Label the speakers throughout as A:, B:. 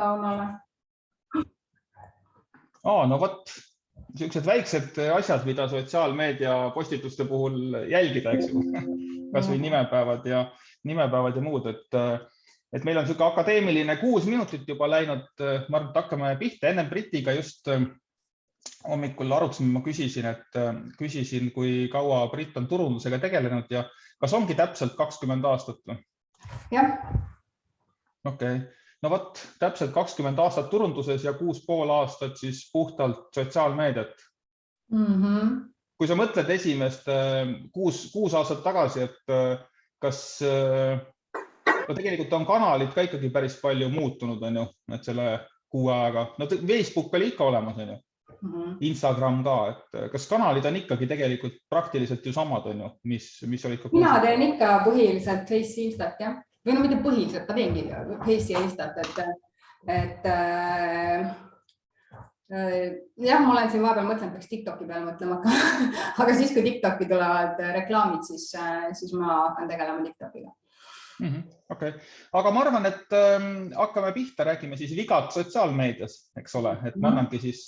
A: Taunale.
B: No vot, niisugused väiksed asjad, mida sotsiaalmeedia postituste puhul jälgida, eks ju, kas või nimepäevad ja muud, et meil on niisugune akadeemiline 6 minutit juba läinud. Ma arvan, et hakkame pihta. Enne Britiga just hommikul arutasime, ma küsisin, kui kaua Brit on turundusega tegelenud ja kas ongi täpselt 20 aastat?
A: Jah.
B: Okei. No vot, täpselt 20 aastat turunduses ja 6,5 aastat siis puhtalt sotsiaalmeediat. Kui sa mõtled esimest 6 aastat tagasi, et kas tegelikult on kanalid ka ikkagi päris palju muutunud, on ju, et selle 6 ajaga. No Facebook oli ikka olemas, on ju. Instagram ka, et kas kanalid on ikkagi tegelikult praktiliselt ju samad, on ju, mis olid ka...
A: Mina teen ikka põhiliselt Face Instat, jah. Või no mitte põhiliselt, ma teengi Face Instat, et jah, ma olen siin vahepeal mõtlenud, peaks TikToki peale mõtlema, aga siis, kui TikToki tulevad reklaamid, siis ma hakkan tegelema TikTokiga.
B: Okei. Aga ma arvan, et hakkame pihta, räägime siis vigad sotsiaalmeedias, eks ole, et ma annangi siis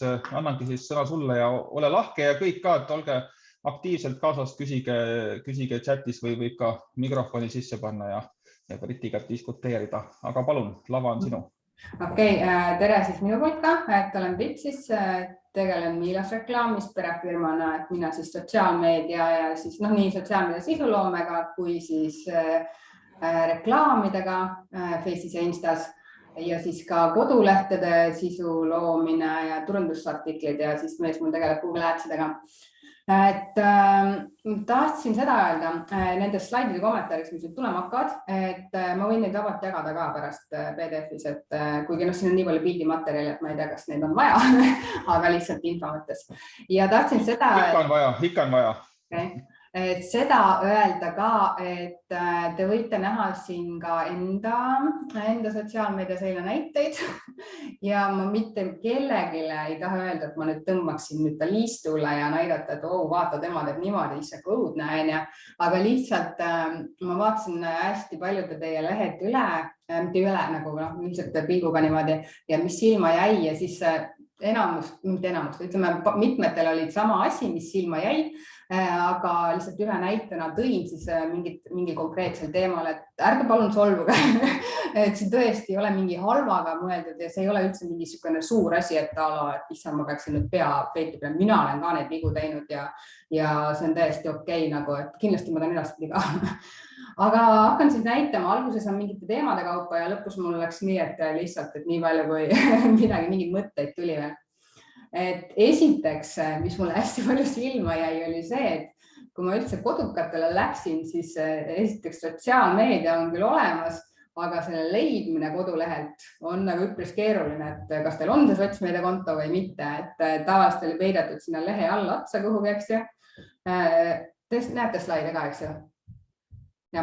B: sõna sulle ja ole lahke ja kõik ka, et olge aktiivselt kaasas, küsige chatis või võib ka mikrofoni sisse panna ja Britiga diskuteerida, aga palun, lava on sinu.
A: Okei, tere siis minu poolt ka, et olen Brit siis, tegelen Miilas reklaamis perefirmana, et mina siis sotsiaalmeedia ja siis nii sotsiaalmeedia sisuloomega kui siis reklaamidega Face'is ja Instas ja siis ka kodulehtede sisu loomine ja turundusartiklid ja siis mees mul tegeleb Google Adsidega. Et tahtsin seda öelda nendes slaidide kommentaariks, mis nüüd tulema hakkavad, et ma võin neid vabalt jagada ka pärast PDF-is, et kuigi siin on nii palju pildimaterjali, et ma ei tea, kas neid on vaja, aga lihtsalt info mõttes. Ja tahtsin seda...
B: Ikka on vaja.
A: Okay. Et seda öelda ka, et te võite näha siin ka enda sotsiaalmeedia selline näiteid ja ma mitte kellegile ei taha öelda, et ma nüüd tõmbaksin nüüd ta liistule ja näidata, et vaata, tema teeb niimoodi, isse kõudne, aga lihtsalt ma vaatasin hästi paljude teie lehed üle, mitte üle nagu lihtsalt pilguga niimoodi ja mis silma jäi ja siis ütleme, mitmetel olid sama asi, mis silma jäi, aga lihtsalt ühe näitena tõin siis mingi konkreetsel teemal, et ärge palun solvuge, et siin tõesti ei ole mingi halvaga mõeldud ja see ei ole üldse mingi niisugune suur asi, et issand, ma peaksin nüüd pea peeti peale, mina olen ka neid vigu teinud ja see on täiesti okei, nagu, et kindlasti ma teen edaspidi ka. Aga hakkan siis näitama, alguses on mingite teemade kaupa ja lõpus mul läks nii, et lihtsalt, et nii palju kui mingid mõtteid tuli veel. Et esiteks, mis mulle hästi palju silma jäi, oli see, et kui ma üldse kodukatele läksin, siis esiteks sotsiaalmeedia on küll olemas, aga selle leidmine kodulehelt on nagu üpris keeruline, et kas teil on see sotsmeedia konto või mitte, et tavaliselt oli peidetud sinna lehe alla otsa kuhugi, eks ju. Te näete slaide ka, eks ju? Ja,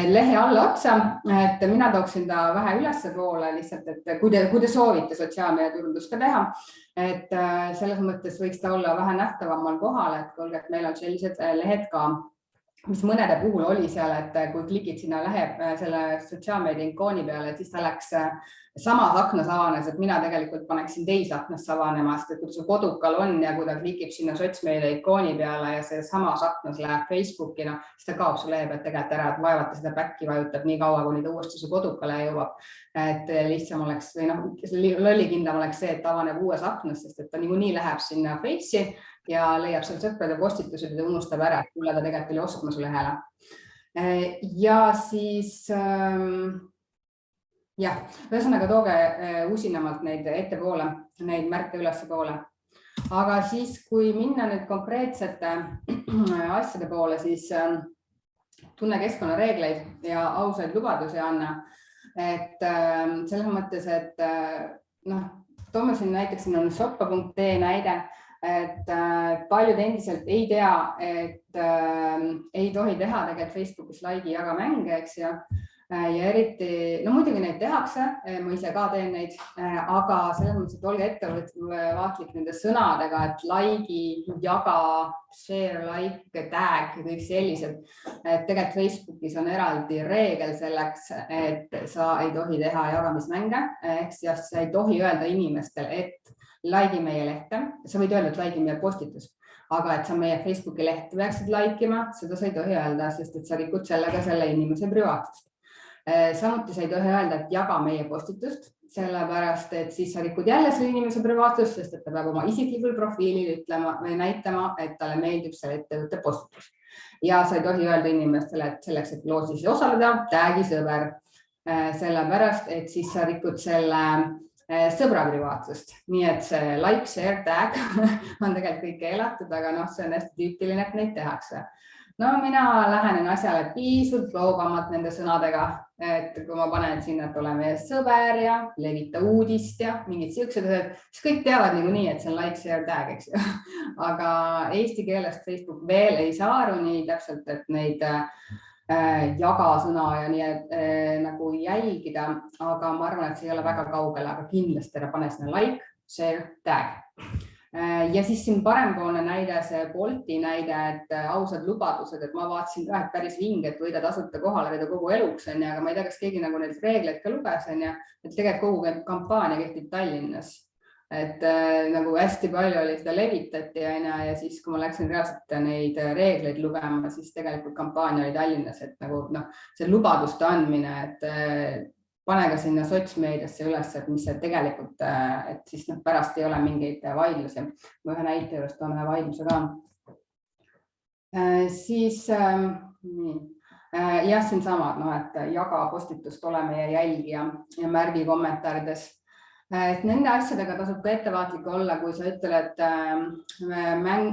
A: lehe alla otsa, et mina tooksin ta vähe ülesse poole lihtsalt, et kui te soovite sotsiaalmeedia turundust ka teha, et selles mõttes võiks ta olla vähe nähtavamal kohal, et kuulge, et meil on sellised lehed ka, mis mõnede puhul oli seal, et kui klikid sinna selle sotsiaalmeedia ikooni peale, et siis ta läks samas aknas avanes, et mina tegelikult paneksin teise aknas avanema, sest et kui see kodukal on ja kui ta klikib sinna sotsmeedia ikooni peale ja see samas aknas läheb Facebookina, siis ta kaob su lehe pealt tegelikult ära, et vaevata seda back'i vajutab nii kaua, kuni ta uuesti su kodukale jõuab. Et lihtsam oleks või lollikindlam oleks see, et avaneb uues aknas, sest et ta niikuinii läheb sinna Face'i ja leiab seal sõprade postitused ja ta unustab ära, et kuule ta tegelikult oli ostma su lehele. Ja siis jah, ühesõnaga tooge usinamalt neid ettepoole, neid märke ülesse poole. Aga siis, kui minna nüüd konkreetsete asjade poole, siis tunne keskkonnareegleid ja ausaid lubadusi anna. Et selles mõttes, et toome siin näiteks siin on shoppa.ee näide, et paljud endiselt ei tea, et ei tohi teha tegelikult Facebookis laigi jaga mänge, eks ju. ja eriti, no muidugi neid tehakse, ma ise ka teen neid, aga selles mõttes, et olge ettevaatlik nende sõnadega, et like'i, jaga, share, like, tag ja kõik sellised. Et tegelikult Facebookis on eraldi reegel selleks, et sa ei tohi teha jagamismänge, ehk siis sa ei tohi öelda inimestele, et like meie lehte, sa võid öelda, et like meie postitust, aga et sa meie Facebooki lehte peaksid likeima, seda sa ei tohi öelda, sest et sa rikud sellega selle inimese privaatsust. Samuti sa ei tohi öelda, et jaga meie postitust, sellepärast, et siis sa rikud jälle selle inimese privaatsust, sest et ta peab oma isiklikul profiilil ütlema või näitama, et talle meeldib selle ettevõtte postitus. Ja sa ei tohi öelda inimestele, et selleks, et loosis osaleda, tag'i sõber, sellepärast, et siis sa rikud selle sõbra privaatsust. Nii et see like, share, tag on tegelikult kõik keelatud, aga see on hästi tüüpiline, et neid tehakse. No mina lähenen asjale pisut loobamalt nende sõnadega, et kui ma panen sinna, et ole meie sõber ja levita uudist ja mingid siuksed asjad, siis kõik teavad niikuinii, et see on like, share, tag, eks ju. Aga eesti keelest Facebook veel ei saa aru nii täpselt, et neid jagasõna ja nii nagu jälgida, aga ma arvan, et see ei ole väga kaugel, aga kindlasti ära pane sinna like, share, tag. Ja siis siin parempoolne näide, see Bolti näide, et ausad lubadused, et ma vaatasin ka, et päris vinge, et võida tasuta kohale veida kogu eluks, aga ma ei tea, kas keegi nagu neid reegleid ka luges, et tegelikult kogu kampaania kehtib Tallinnas. Et nagu hästi palju oli seda levitati ja siis, kui ma läksin reaalselt neid reegleid lugema, siis tegelikult kampaania oli Tallinnas, et nagu see lubaduste andmine, et pane ka sinna sotsmeediasse üles, et mis see tegelikult, et siis pärast ei ole mingeid vaidlusi. Ma ühe näite juures toon ühe vaidluse ka. Siis jah, siin samad, et jaga postitust ole meie jälgija ja märgi kommentaarides. Et nende asjadega tasub ka ettevaatlik olla, kui sa ütled, et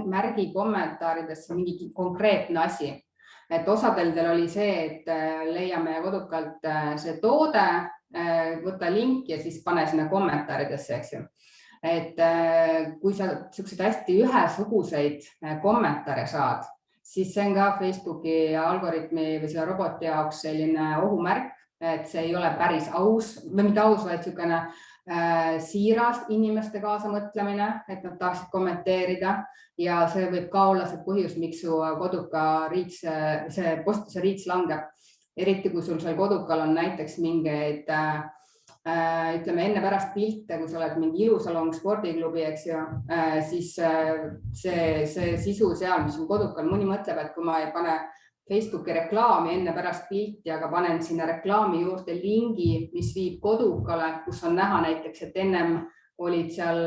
A: märgi kommentaaridesse mingi konkreetne asi. Et osadel oli see, et leia meie kodukalt see toode, võta link ja siis pane sinna kommentaaridesse, eks ju. Et kui sa selliseid hästi ühesuguseid kommentaare saad, siis see on ka Facebooki algoritmi või selle roboti jaoks selline ohumärk, et see ei ole päris aus või mitte aus, vaid selline siiras inimeste kaasamõtlemine, et nad tahaksid kommenteerida ja see võib ka olla see põhjus, miks su koduka riits, see postuse riits langeb. Eriti kui sul seal kodukal on näiteks mingeid, ütleme enne pärast pilte, kui sa oled mingi ilusalong spordiklubi, eks ju, siis see sisu seal, mis on kodukal, mõni mõtleb, et kui ma ei pane Facebooki reklaami enne pärast pilti, aga panen sinna reklaami juurde lingi, mis viib kodukale, kus on näha näiteks, et ennem olid seal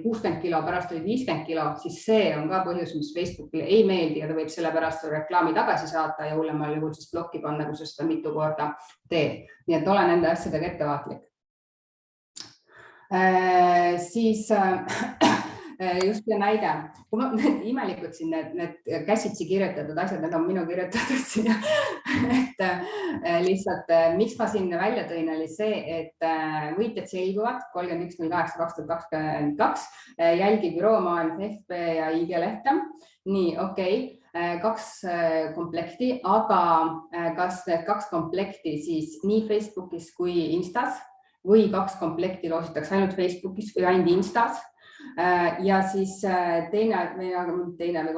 A: 60 kilo, pärast olid 50 kilo, siis see on ka põhjus, mis Facebookile ei meeldi ja ta võib selle pärast reklaami tagasi saata ja hullemal juhul siis blokki panna, kui sa seda mitu korda teed. Nii et ole nende asjadega ettevaatlik. Siis just see näide, kui ma need imelikud siin, need käsitsi kirjutatud asjad, need on minu kirjutatud siin. Et lihtsalt, miks ma siin välja tõin, oli see, et võitjad selguvad 31.8.2022, jälgi büroo maailm FB ja IG lehte. Nii, okei, 2 komplekti, aga kas need 2 komplekti siis nii Facebookis kui Instas või 2 komplekti loositakse ainult Facebookis või ainult Instas? Ja siis teine või 3., 4.,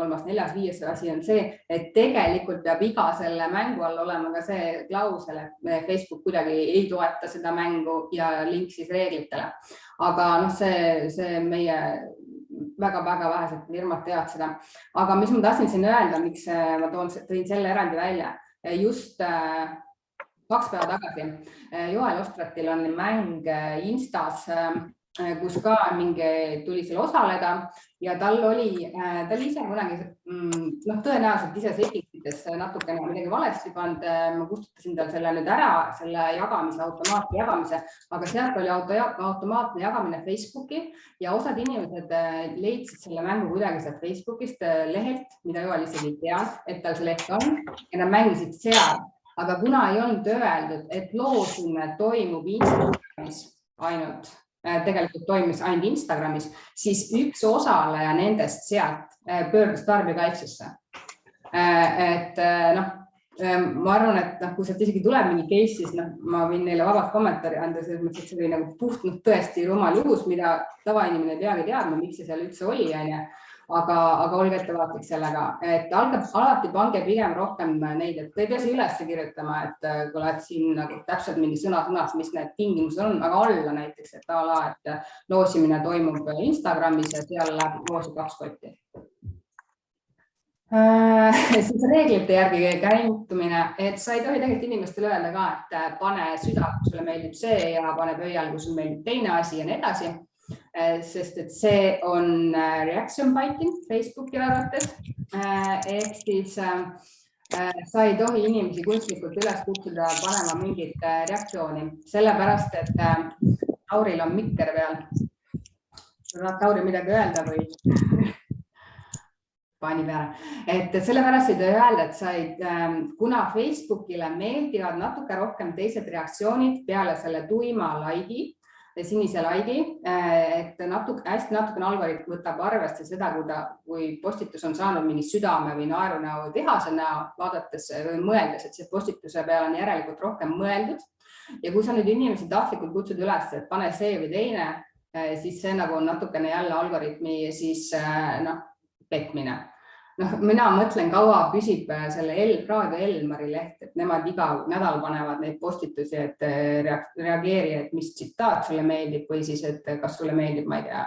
A: 5. asi on see, et tegelikult peab iga selle mängu all olema ka see klausel, et Facebook kuidagi ei toeta seda mängu ja link siis reeglitele. Aga see meie väga-väga vähesed firmad teavad seda. Aga mis ma tahtsin siin öelda, miks ma tõin selle eraldi välja, just 2 päeva tagasi Joel Ostratil on mäng Instas, kus ka mingi tuli seal osaleda ja tal ise kunagi, tõenäoliselt ise settingites natukene midagi valesti pannud, ma kustutasin tal selle nüüd ära, selle jagamise, automaatne jagamise, aga sealt oli automaatne jagamine Facebooki ja osad inimesed leidsid selle mängu kuidagi sealt Facebookist lehelt, mida Joel isegi ei teadnud, et tal see leht on ja nad mängisid seal, aga kuna ei olnud öeldud, et loosimine toimub Instagramis ainult, tegelikult toimis ainult Instagramis, siis üks osaleja nendest sealt pöördus tarbijakaitsesse. Et ma arvan, et kui sealt isegi tuleb mingi case, siis ma võin neile vabalt kommentaari anda, selles mõttes, et see oli nagu puht tõesti rumal juhus, mida tavainimene ei peagi teadma, miks see seal üldse oli, aga olge ettevaatlik sellega, et alati pange pigem rohkem neid, et ei pea see üles kirjutama, et kui oled siin nagu täpselt mingi sõna-sõnast, mis need tingimused on, aga alla näiteks, et et loosimine toimub Instagramis ja seal läheb loosi 2 kotti. Siis reeglite järgi käitumine, et sa ei tohi tegelikult inimestele öelda ka, et pane süda, kui sulle meeldib see ja pane pöial, kui sulle meeldib teine asi ja nii edasi. Sest et see on reaction biting Facebooki arvates. Ehk siis sa ei tohi inimesi kunstlikult üles kutsuda panema mingit reaktsiooni, sellepärast, et Tauril on mikker peal. Saad Tauri midagi öelda või? Pani peale. Et sellepärast ei tohi öelda, et kuna Facebookile meeldivad natuke rohkem teised reaktsioonid peale selle tuima laigi, sinise laigi, et hästi natukene algoritm võtab arvesse seda, kui postitus on saanud mingi südame või naerunäo või vihase näo, vaadates või mõeldes, et see postituse peal on järelikult rohkem mõeldud. Ja kui sa nüüd inimesi tahtlikult kutsud üles, et pane see või teine, siis see nagu on natukene jälle algoritmi siis petmine. Mina mõtlen, kaua püsib selle Raadio Elmari leht, et nemad iga nädal panevad neid postitusi, et reageeri, et mis tsitaat sulle meeldib või siis, et kas sulle meeldib, ma ei tea,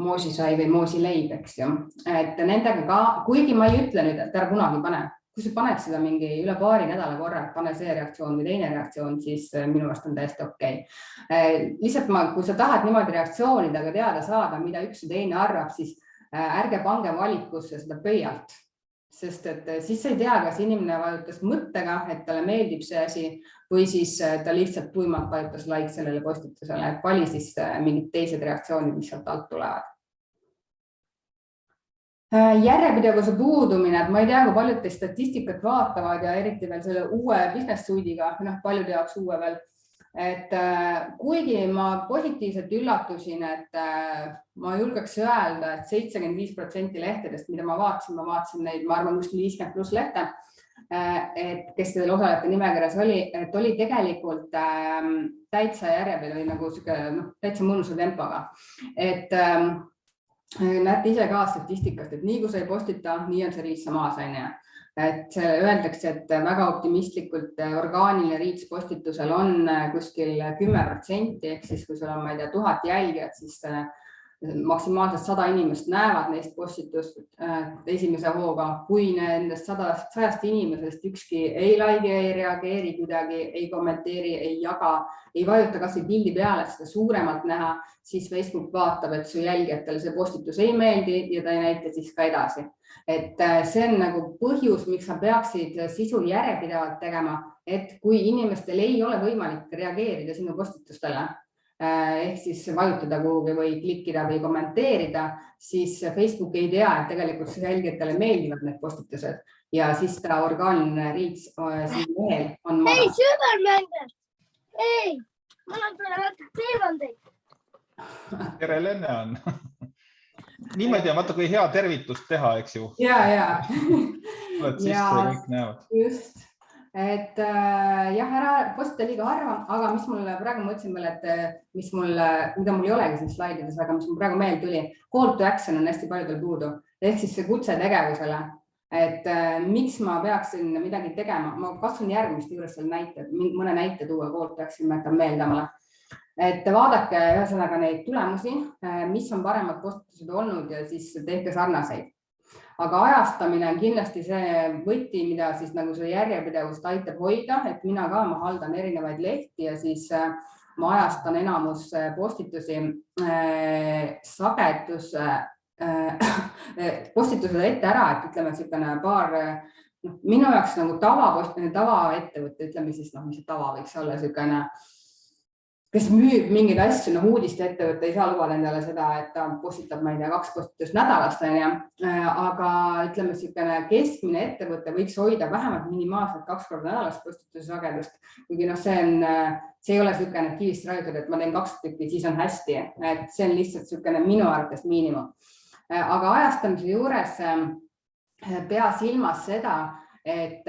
A: moosisai või moosileib, eks ju. Et nendega ka, kuigi ma ei ütle nüüd, et ära kunagi pane. Kui sa paned seda mingi üle paari nädala korra, pane see reaktsioon või teine reaktsioon, siis minu arust on täiesti okei. Lihtsalt kui sa tahad niimoodi reaktsioonidega teada saada, mida üks ja teine arvab, siis ärge pange valikusse seda pöialt, sest et siis sa ei tea, kas inimene vajutas mõttega, et talle meeldib see asi või siis ta lihtsalt tuimalt vajutas like sellele postitusele, et vali siis mingid teised reaktsioonid, mis sealt alt tulevad. Järjepidevuse puudumine, et ma ei tea, kui paljud teist statistikat vaatavad ja eriti veel selle uue business suite'iga, paljude jaoks uue veel. Et kuigi ma positiivselt üllatusin, et ma julgeks öelda, et 75% lehtedest, mida ma vaatasin neid, ma arvan, kuskil 50+ lehte, et kes teil osalejate nimekirjas oli, et oli tegelikult täitsa järjepidev või nagu täitsa mõnusa tempoga. Et näete ise ka statistikast, et nii kui sa ei postita, nii on see riitsa maas, et öeldakse, et väga optimistlikult orgaaniline riits postitusel on kuskil 10%, ehk siis kui sul on, ma ei tea, 1000 jälgijat, siis maksimaalselt 100 inimest näevad neist postitust esimese hooga. Kui nendest 100 inimesest ükski ei like, ei reageeri kuidagi, ei kommenteeri, ei jaga, ei vajuta kas või pildi peale, seda suuremalt näha, siis Facebook vaatab, et su jälgijatele see postitus ei meeldi ja ta ei näita siis ka edasi. Et see on nagu põhjus, miks sa peaksid sisu järjepidevalt tegema, et kui inimestel ei ole võimalik reageerida sinu postitustele, ehk siis vajutada kuhugi või klikkida või kommenteerida, siis Facebook ei tea, et tegelikult su jälgijatele meeldivad need postitused ja siis ta orgaaniline riits siin veel on maha.
C: Hei, sübermängijad! Hei, ma olen peale teevandeid.
B: Tere, Lenne on. Niimoodi on vaata, kui hea tervitust teha, eks ju.
A: Ja.
B: Oled sisse ja kõik näevad.
A: Just. Et jah, ära postita liiga harva, aga mis mulle praegu mõtlesin veel, et mida mul ei olegi siin slaidides, aga mis mul praegu meel tuli, call to action on hästi paljudel puudu, ehk siis see kutse tegevusele, et miks ma peaksin midagi tegema, ma katsun järgmist juures selle näite, mõne näite tuua call to action, ma jätan meelde omale. Et vaadake ühesõnaga neid tulemusi, mis on paremad postitused olnud ja siis tehke sarnaseid. Aga ajastamine on kindlasti see võti, mida siis nagu see järjepidevust aitab hoida, et mina ka, ma haldan erinevaid lehti ja siis ma ajastan enamus postitusi postitused ette ära, et ütleme selline paar, minu jaoks nagu tavaettevõtte, ütleme siis, mis see tava võiks olla, selline kes müüb mingeid asju, uudiste ettevõtte ei saa lubada endale seda, et ta postitab, ma ei tea, 2 postitust nädalast, aga ütleme, selline keskmine ettevõte võiks hoida vähemalt minimaalselt 2 korda nädalast postituse sagedust, kuigi see ei ole selline kivist raiutud, et ma teen 2 tükki, siis on hästi, et see on lihtsalt selline minu arvates miinimum. Aga ajastamise juures pea silmas seda, et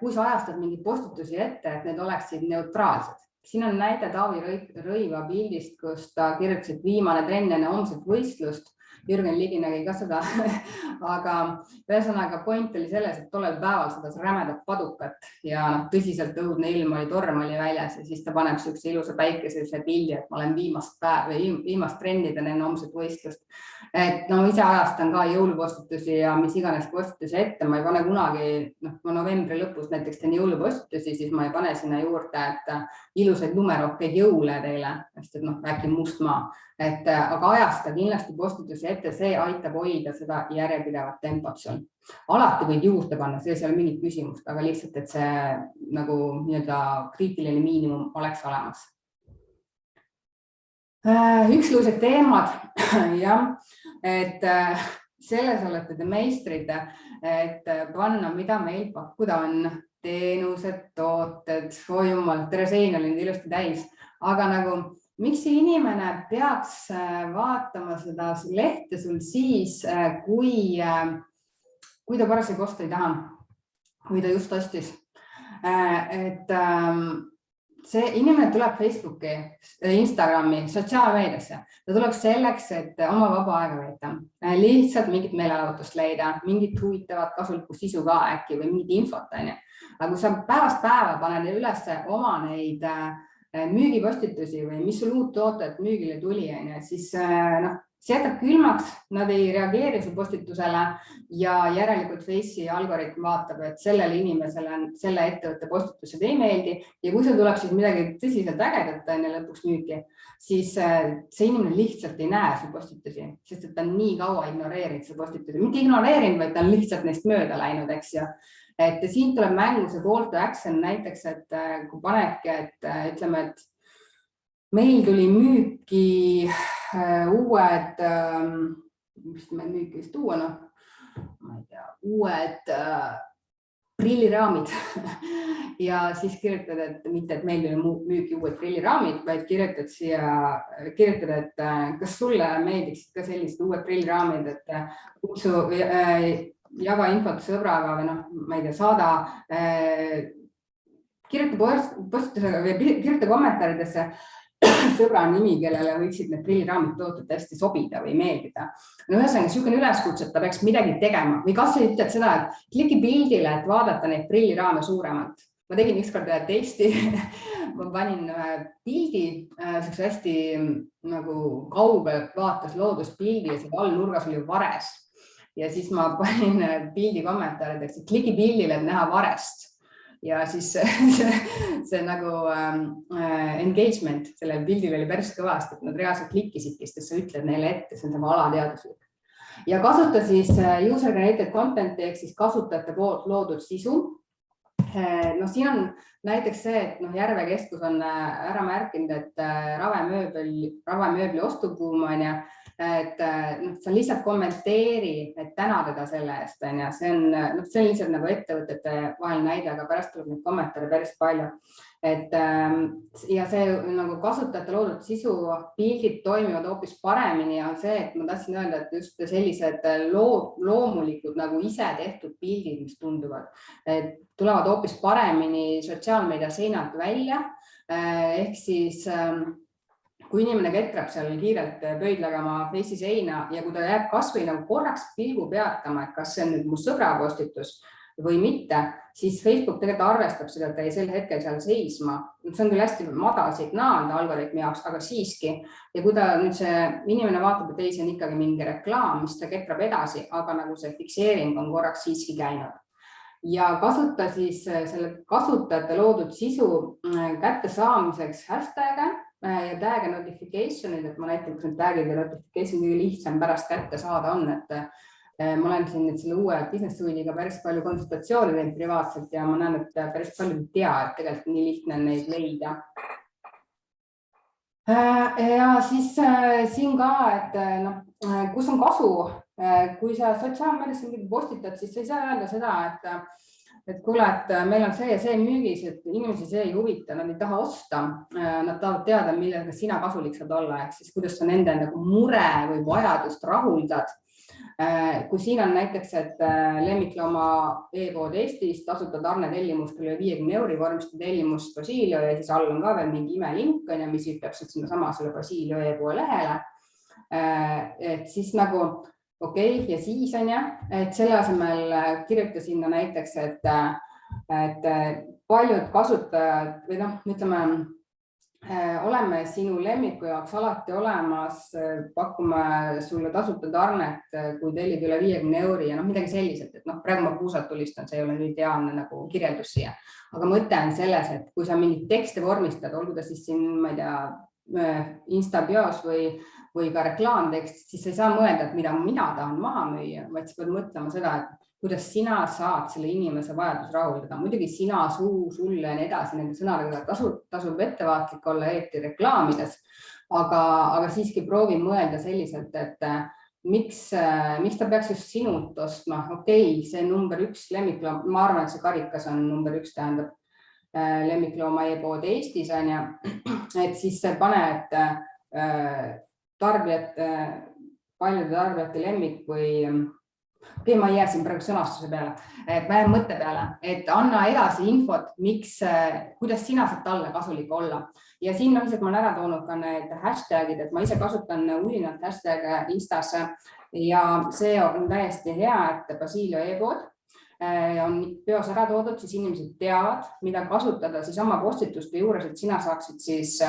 A: kui sa ajastad mingeid postitusi ette, et need oleksid neutraalsed. Siin on näide Taavi Rõiva pildist, kus ta kirjutas, et viimane trenn enne homset võistlust. Jürgen Ligi nägi ka seda, aga ühesõnaga point oli selles, et tollel päeval seda rämedat padukat ja tõsiselt õudne ilm oli, torm oli väljas ja siis ta paneb siukse ilusa päikeselise pildi, et ma olen viimast trenni enne homset võistlust. Et no ise ajastan ka jõulupostitusi ja mis iganes postitusi ette, ma ei pane kunagi, ma novembri lõpus näiteks teen jõulupostitusi, siis ma ei pane sinna juurde, et ilusaid lumerohkeid jõule teile, sest et äkki must maa. Aga ajasta kindlasti postitusi ette, see aitab hoida seda järjepidevat tempot seal. Alati võid juurde panna, selles ei ole mingit küsimust, aga lihtsalt, et see nagu kriitiline miinimum oleks olemas. Üksluised teemad, jah, et selles olete te meistrid, et panna, mida meil pakkuda on, teenused, tooted, jumal, Teresein oli nüüd ilusti täis, aga nagu miks see inimene peaks vaatama seda lehte sul siis, kui ta parasjagu osta ei taha, kui ta just ostis. Et see inimene tuleb Facebooki, Instagrami, sotsiaalmeediasse. Ta tuleb selleks, et oma vaba aega veeta. Lihtsalt mingit meelelahutust leida, mingit huvitavat kasulikku sisu ka äkki või mingit infot. Aga kui sa päevast päeva paned üles oma neid müügipostitusi või mis sul uut tootet müügile tuli, siis see jätab külmaks, nad ei reageeri su postitusele ja järelikult Face'i algoritm vaatab, et sellele inimesele selle ettevõtte postitused ei meeldi ja kui see tuleb siis midagi tõsiselt ägedat lõpuks müüki, siis see inimene lihtsalt ei näe su postitusi, sest et ta on nii kaua ignoreerinud su postitusi. Mitte ignoreerinud, vaid ta on lihtsalt neist mööda läinud, eks ju. Et siin tuleb mängu see call to action näiteks, et kui panedki, et ütleme, et meil tuli müüki uued, mis me müüki vist tuua, ma ei tea, uued prilliraamid ja siis kirjutad, et mitte, et meil tuli müüki uued prilliraamid, vaid kirjutad, et kas sulle meeldiksid ka sellised uued prilliraamid, et kutsu jaga infot sõbraga või ma ei tea, saada, kirjuta kommentaaridesse sõbra nimi, kellele võiksid need prilliraamid tooted hästi sobida või meeldida. Ühesõnaga, niisugune üleskutse, et ta peaks midagi tegema või kas sa ütled seda, et kliki pildile, et vaadata neid prilliraame suuremalt. Ma tegin ükskord ühe testi, ma panin pildi, hästi nagu kaugel vaatas looduspildi ja see allnurgas oli vares. Ja siis ma panin pildi kommentaarideks, et kliki pildile, et näha varest. Ja siis see nagu engagement sellel pildil oli päris kõvasti, et nad reaalselt klikkisidki, sest sa ütled neile ette, see on sama alateaduslik. Ja kasuta siis user generated content'i ehk siis kasutajate poolt loodud sisu. Siin on näiteks see, et Järve keskus on ära märkinud, et ravemööbli ostubuum on ja et sa lihtsalt kommenteeri, et täna teda selle eest. See on lihtsalt nagu ettevõtete vahel näide, aga pärast tuleb neid kommentaare päris palju. Ja see nagu kasutajate loodud sisu pildid toimivad hoopis paremini on see, et ma tahtsin öelda, et just sellised loomulikud nagu ise tehtud pildid, mis tunduvad, et tulevad hoopis paremini sotsiaalmeedia seinalt välja. Ehk siis kui inimene ketrab seal kiirelt pöidlaga oma Face'i seina ja kui ta jääb kasvõi nagu korraks pilgu peatama, et kas see on nüüd mu sõbra postitus või mitte, siis Facebook tegelikult arvestab seda, et ta ei sel hetkel seal seisma. See on küll hästi madal signaal algoritmi jaoks, aga siiski. Ja kui ta nüüd see inimene vaatab, et ei, see on ikkagi mingi reklaam, mis ta ketrab edasi, aga nagu see fikseering on korraks siiski käinud. Ja kasuta siis selle kasutajate loodud sisu kätte saamiseks hashtag'e ja tag'e notification'id, et ma näiteks need tag'id ja notification kõige lihtsam pärast kätte saada on, et ma olen siin selle uue business suite'iga päris palju konsultatsioone teinud privaatselt ja ma näen, et päris palju ei tea, et tegelikult nii lihtne on neid leida. Ja siis siin ka, et kus on kasu, kui sa sotsiaalmeedias postitad, siis sa ei saa öelda seda, et kuule, et meil on see ja see müügis, et inimesi see ei huvita, nad ei taha osta, nad tahavad teada, millega sina kasulik saad olla, ehk siis kuidas sa nende nagu mure või vajadust rahuldad. Kui siin on näiteks, et lemmiklooma e-pood Eestis, tasuta tarne tellimustele 50 € vormistada tellimus Basilio ja siis all on ka veel mingi imelink, mis viib täpselt sinna sama selle Basilio e-poe lehele. Et siis nagu okei, ja siis on et selle asemel kirjuta sinna näiteks, et paljud kasutajad või noh, ütleme, oleme sinu lemmiku jaoks alati olemas, pakume sulle tasuta tarnet, kui tellid üle 50 € ja midagi selliselt, et praegu ma puusalt tulistan, see ei ole nüüd ideaalne nagu kirjeldus siia. Aga mõte on selles, et kui sa mingit tekste vormistad, olgu ta siis siin, ma ei tea, Insta-bios või ka reklaamtekst, siis ei saa mõelda, et mida mina tahan maha müüa, vaid sa pead mõtlema seda, et kuidas sina saad selle inimese vajadus rahuldada. Muidugi sina, suu, sulle ja nii edasi, nende sõnadega tasub ettevaatlik olla eriti reklaamides, aga siiski proovi mõelda selliselt, et miks ta peaks just sinult ostma. Okei, see number 1 lemmikloom, ma arvan, et see karikas on number 1, tähendab lemmiklooma e-pood Eestis on et siis pane, et paljude tarbijate lemmik või okei, ma ei jää siin praegu sõnastuse peale, ma jään mõtte peale, et anna edasi infot, kuidas sina saad talle kasulik olla. Ja siin lihtsalt ma olen ära toonud ka need hashtagid, et ma ise kasutan ulinalt hashtag Instas ja see on täiesti hea, et Basilio e-pood on peos ära toodud, siis inimesed teavad, mida kasutada siis oma postituste juures, et sina saaksid siis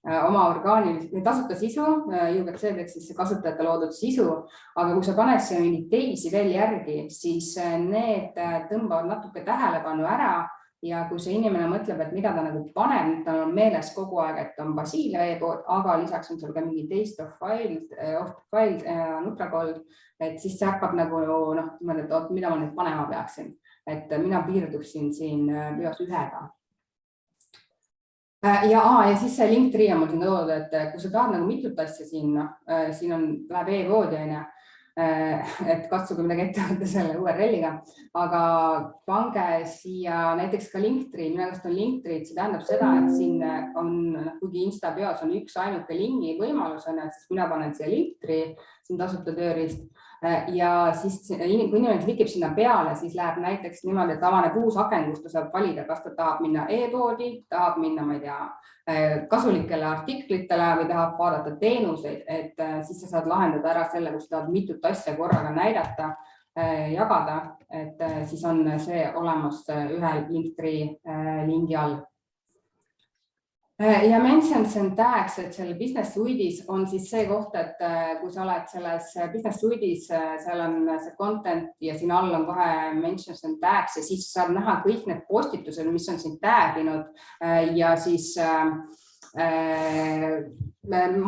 A: oma orgaanilist või tasuta sisu, UGC-deks siis kasutajate loodud sisu, aga kui sa paned siia mingeid teisi veel järgi, siis need tõmbavad natuke tähelepanu ära ja kui see inimene mõtleb, et mida ta nagu paneb, tal on meeles kogu aeg, et on Basilio e-pood, aga lisaks on seal ka mingi taste of file, Nutragold, et siis see hakkab nagu et mida ma nüüd panema peaksin, et mina piirduksin siin peos ühega. Ja siis see Linktree on mul siin toodud, et kui sa tahad nagu mitut asja siin läheb e-poodi, et katsuge midagi ette võtta selle URL-iga, aga pange siia näiteks ka Linktree, minu käest on Linktree, see tähendab seda, et siin on, kuigi Insta bios on üks ainuke lingi võimalus, siis mina panen siia Linktree, siin tasuta tööriist ja siis kui inimene klikib sinna peale, siis läheb näiteks niimoodi, et avaneb uus aken, kus ta saab valida, kas ta tahab minna e-poodi, tahab minna, ma ei tea, kasulikele artiklitele või tahab vaadata teenuseid, et siis sa saad lahendada ära selle, kus tahad mitut asja korraga näidata, jagada, et siis on see olemas ühe Linktree lingi all. Ja mentions and tags, et selle business suite'is on siis see koht, et kui sa oled selles business suite'is, seal on see content ja siin all on kohe mentions and tags ja siis saad näha kõik need postitused, mis on siin taginud ja siis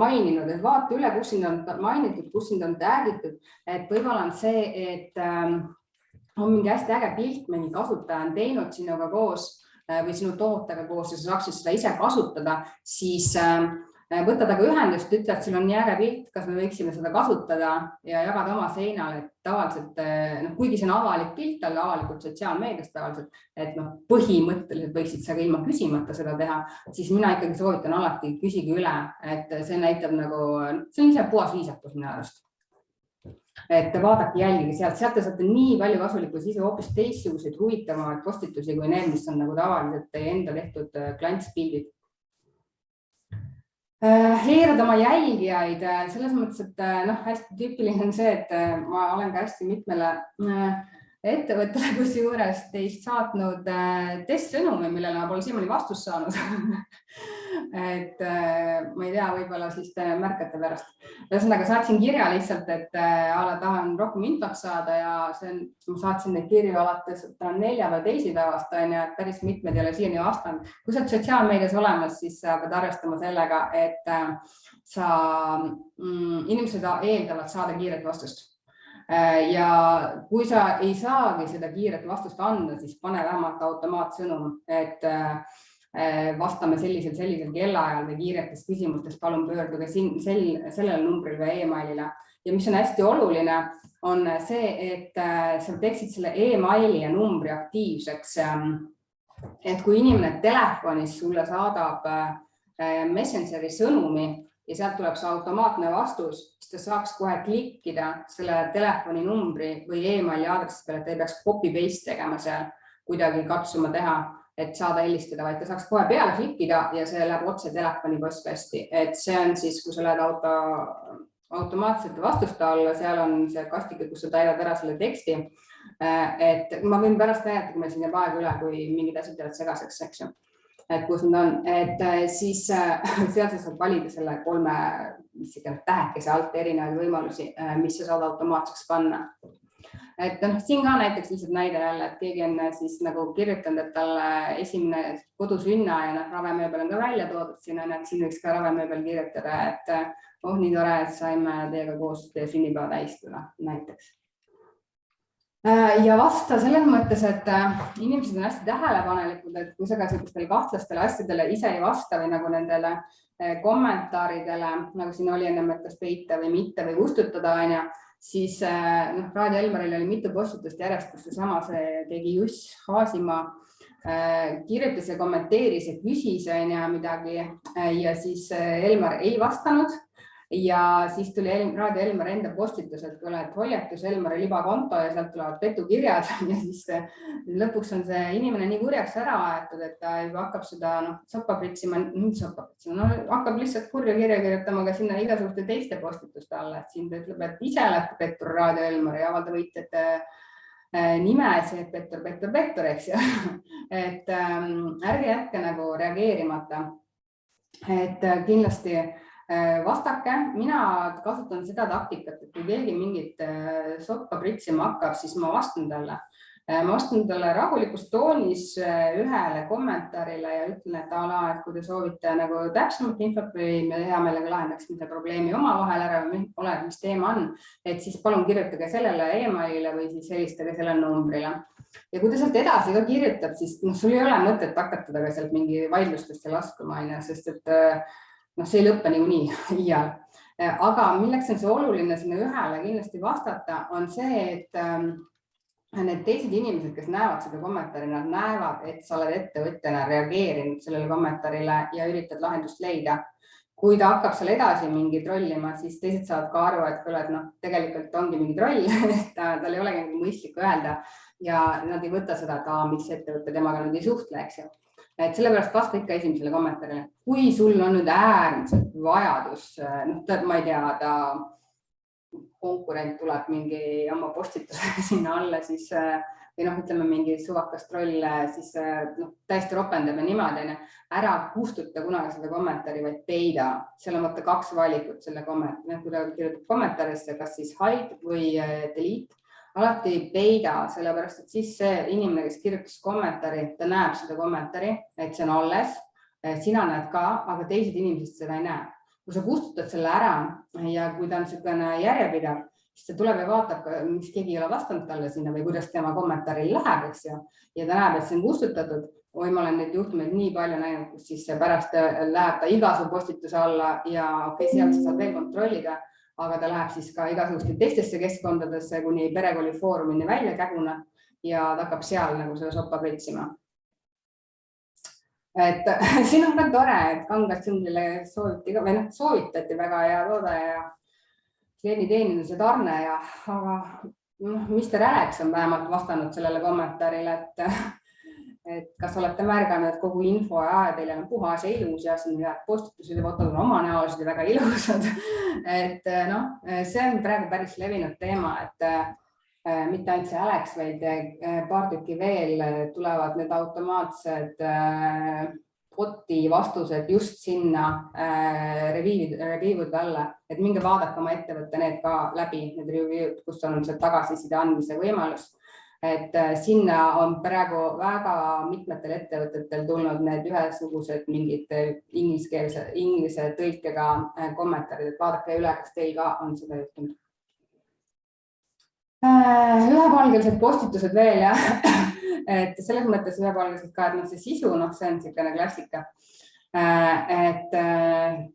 A: maininud, et vaata üle, kus sind on mainitud, kus sind on tagitud, et võib-olla on see, et on mingi hästi äge pilt, mingi kasutaja on teinud sinuga koos või sinu tootega koos ja sa saaksid seda ise kasutada, siis võta taga ühendust, ütle, et sul on nii äge pilt, kas me võiksime seda kasutada ja jagada oma seinal, et tavaliselt, kuigi see on avalik pilt, talle avalikult sotsiaalmeedias tavaliselt, et põhimõtteliselt võiksid sa ka ilma küsimata seda teha, siis mina ikkagi soovitan alati küsige üle, et see näitab nagu, see on ise puhas viisakus minu arust. Et vaadake jälgige sealt te saate nii palju kasulikku sisu, hoopis teistsuguseid huvitavamaid postitusi kui need, mis on nagu tavaliselt teie enda tehtud klantspildid. Heerada oma jälgijaid, selles mõttes, et hästi tüüpiline on see, et ma olen ka hästi mitmele ettevõttele, kus juures teist saatnud testsõnumi, millele ma pole siiamaani vastust saanud. Et ma ei tea, võib-olla siis te märkate pärast. Ühesõnaga saatsin kirja lihtsalt, et tahan rohkem infot saada ja ma saatsin neid kirju alates 4. või 2. päevast, päris mitmed ei ole siiani vastanud. Kui sa oled sotsiaalmeedias olemas, siis sa pead arvestama sellega, et inimesed eeldavad saada kiiret vastust. Ja kui sa ei saagi seda kiiret vastust anda, siis pane vähemalt automaatsõnum, et vastame sellisel kellaajal või kiiretes küsimustes, palun pöörduge sellele numbril või e-mailile. Ja mis on hästi oluline, on see, et sa teeksid selle emaili ja numbri aktiivseks. Et kui inimene telefonis sulle saadab Messengeri sõnumi ja sealt tuleb see automaatne vastus, siis ta saaks kohe klikkida selle telefoninumbri või emaili aadressi peale, et ta ei peaks copy-paste tegema seal, kuidagi katsuma teha, et saada helistada, vaid ta saaks kohe peale klikkida ja see läheb otse telefoni postkasti. Et see on siis, kui sa lähed automaatsete vastuste alla, seal on see kastike, kus sa täidad ära selle teksti. Et ma võin pärast näidata, kui meil siin jääb aeg üle, kui mingid asjad jäävad segaseks, eks ju. Et kus nad on, et siis sealt sa saad valida selle 3 tähekese alt erinevaid võimalusi, mis sa saad automaatseks panna. Et siin ka näiteks lihtsalt näide jälle, et keegi on siis nagu kirjutanud, et talle esimene kodusünna ja ravemööbel on ka välja toodud siin, et siin võiks ka ravemööbel kirjutada, et nii tore, et saime teiega koos teie sünnipäeva tähistada näiteks. Ja vasta selles mõttes, et inimesed on hästi tähelepanelikud, et kui sa ka sellistele kahtlastele asjadele ise ei vasta või nagu nendele kommentaaridele, nagu siin oli ennem, et kas peita või mitte või kustutada, siis Raadio Elmaril oli mitu postitust järjest, kus seesama tegi Juss Haasimaa, kirjutas ja kommenteeris ja küsis midagi ja siis Elmar ei vastanud. Ja siis tuli Raadio Elmar enda postitus, et hoiatus Elmari libakonto ja sealt tulevad petukirjad ja siis lõpuks on see inimene nii kurjaks ära aetud, et ta juba hakkab seda soppa pritsima, hakkab lihtsalt kurja kirja kirjutama ka sinna igasuguste teiste postituste alla, et siin ta ütleb, et ise läheb pettur Raadio Elmar ja avalda võitjate nime, see pettur, eks ju. Et ärge jätke nagu reageerimata, et kindlasti vastake, mina kasutan seda taktikat, et kui keegi mingit soppa pritsima hakkab, siis ma vastan talle. Ma vastan talle rahulikus toonis ühele kommentaarile ja ütlen, et kui te soovite nagu täpsemat infot või me hea meelega lahendaksime probleemi omavahel ära või oleneb, mis teema on, et siis palun kirjutage sellele emailile või siis helistage sellele numbrile. Ja kui ta sealt edasi ka kirjutab, siis sul ei ole mõtet hakata taga sealt mingi vaidlustesse laskuma, sest et see ei lõppe niikuinii iial. Aga milleks on see oluline sinna ühele kindlasti vastata, on see, et need teised inimesed, kes näevad seda kommentaari, nad näevad, et sa oled ettevõtjana reageerinud sellele kommentaarile ja üritad lahendust leida. Kui ta hakkab seal edasi mingi trollima, siis teised saavad ka aru, et tegelikult ongi mingi troll, tal ei olegi mõistlik öelda ja nad ei võta seda, et miks ettevõte temaga nüüd ei suhtle, eks ju. Et sellepärast vasta ikka esimesele kommentaarile. Kui sul on nüüd äärmiselt vajadus, ma ei tea, ta konkurent tuleb mingi oma postitusega sinna alla, siis, või ütleme mingi suvakas troll, siis täiesti ropendab ja niimoodi, ära kustuta kunagi seda kommentaari, vaid peida. Seal on 2 valikut selle kommentaari, kui ta kirjutab kommentaarisse, kas siis hide või delete. Alati ei peida, sellepärast, et siis see inimene, kes kirjutas kommentaari, ta näeb seda kommentaari, et see on alles, sina näed ka, aga teised inimesed seda ei näe. Kui sa kustutad selle ära ja kui ta on selline järjepidev, siis ta tuleb ja vaatab, miks keegi ei ole vastanud talle sinna või kuidas tema kommentaaril läheb, eks ju. Ja ta näeb, et see on kustutatud. Või ma olen neid juhtumeid nii palju näinud, kus siis pärast läheb ta igasugu postituse alla ja sealt sa saad veel kontrollida. Aga ta läheb siis ka igasuguste teistesse keskkondadesse, kuni perekooli foorumini välja käguna ja ta hakkab seal nagu selle soppa pritsima. Et siin on ka tore, et Kangad Sundile soovitati väga hea toode ja klienditeeninduse tarne, aga Mr. Alex on vähemalt vastanud sellele kommentaarile, et kas olete märganud, et kogu info ja teile on puhas ja ilus ja siin on postitused ja fotod on oma näolised ja väga ilusad. Et see on praegu päris levinud teema, et mitte ainult see Alex, vaid paar tükki veel tulevad need automaatsed boti vastused just sinna review'd alla, et minge vaadake oma ettevõtte need ka läbi, need review'd, kus on see tagasiside andmise võimalus. Et sinna on praegu väga mitmetel ettevõtetel tulnud need ühesugused mingid inglise tõlkega kommentaarid, et vaadake üle, kas teil ka on seda juhtunud. Ühepalgelised postitused veel, jah. Et selles mõttes ühepalgelised ka, et see sisu, see on selline klassika. Et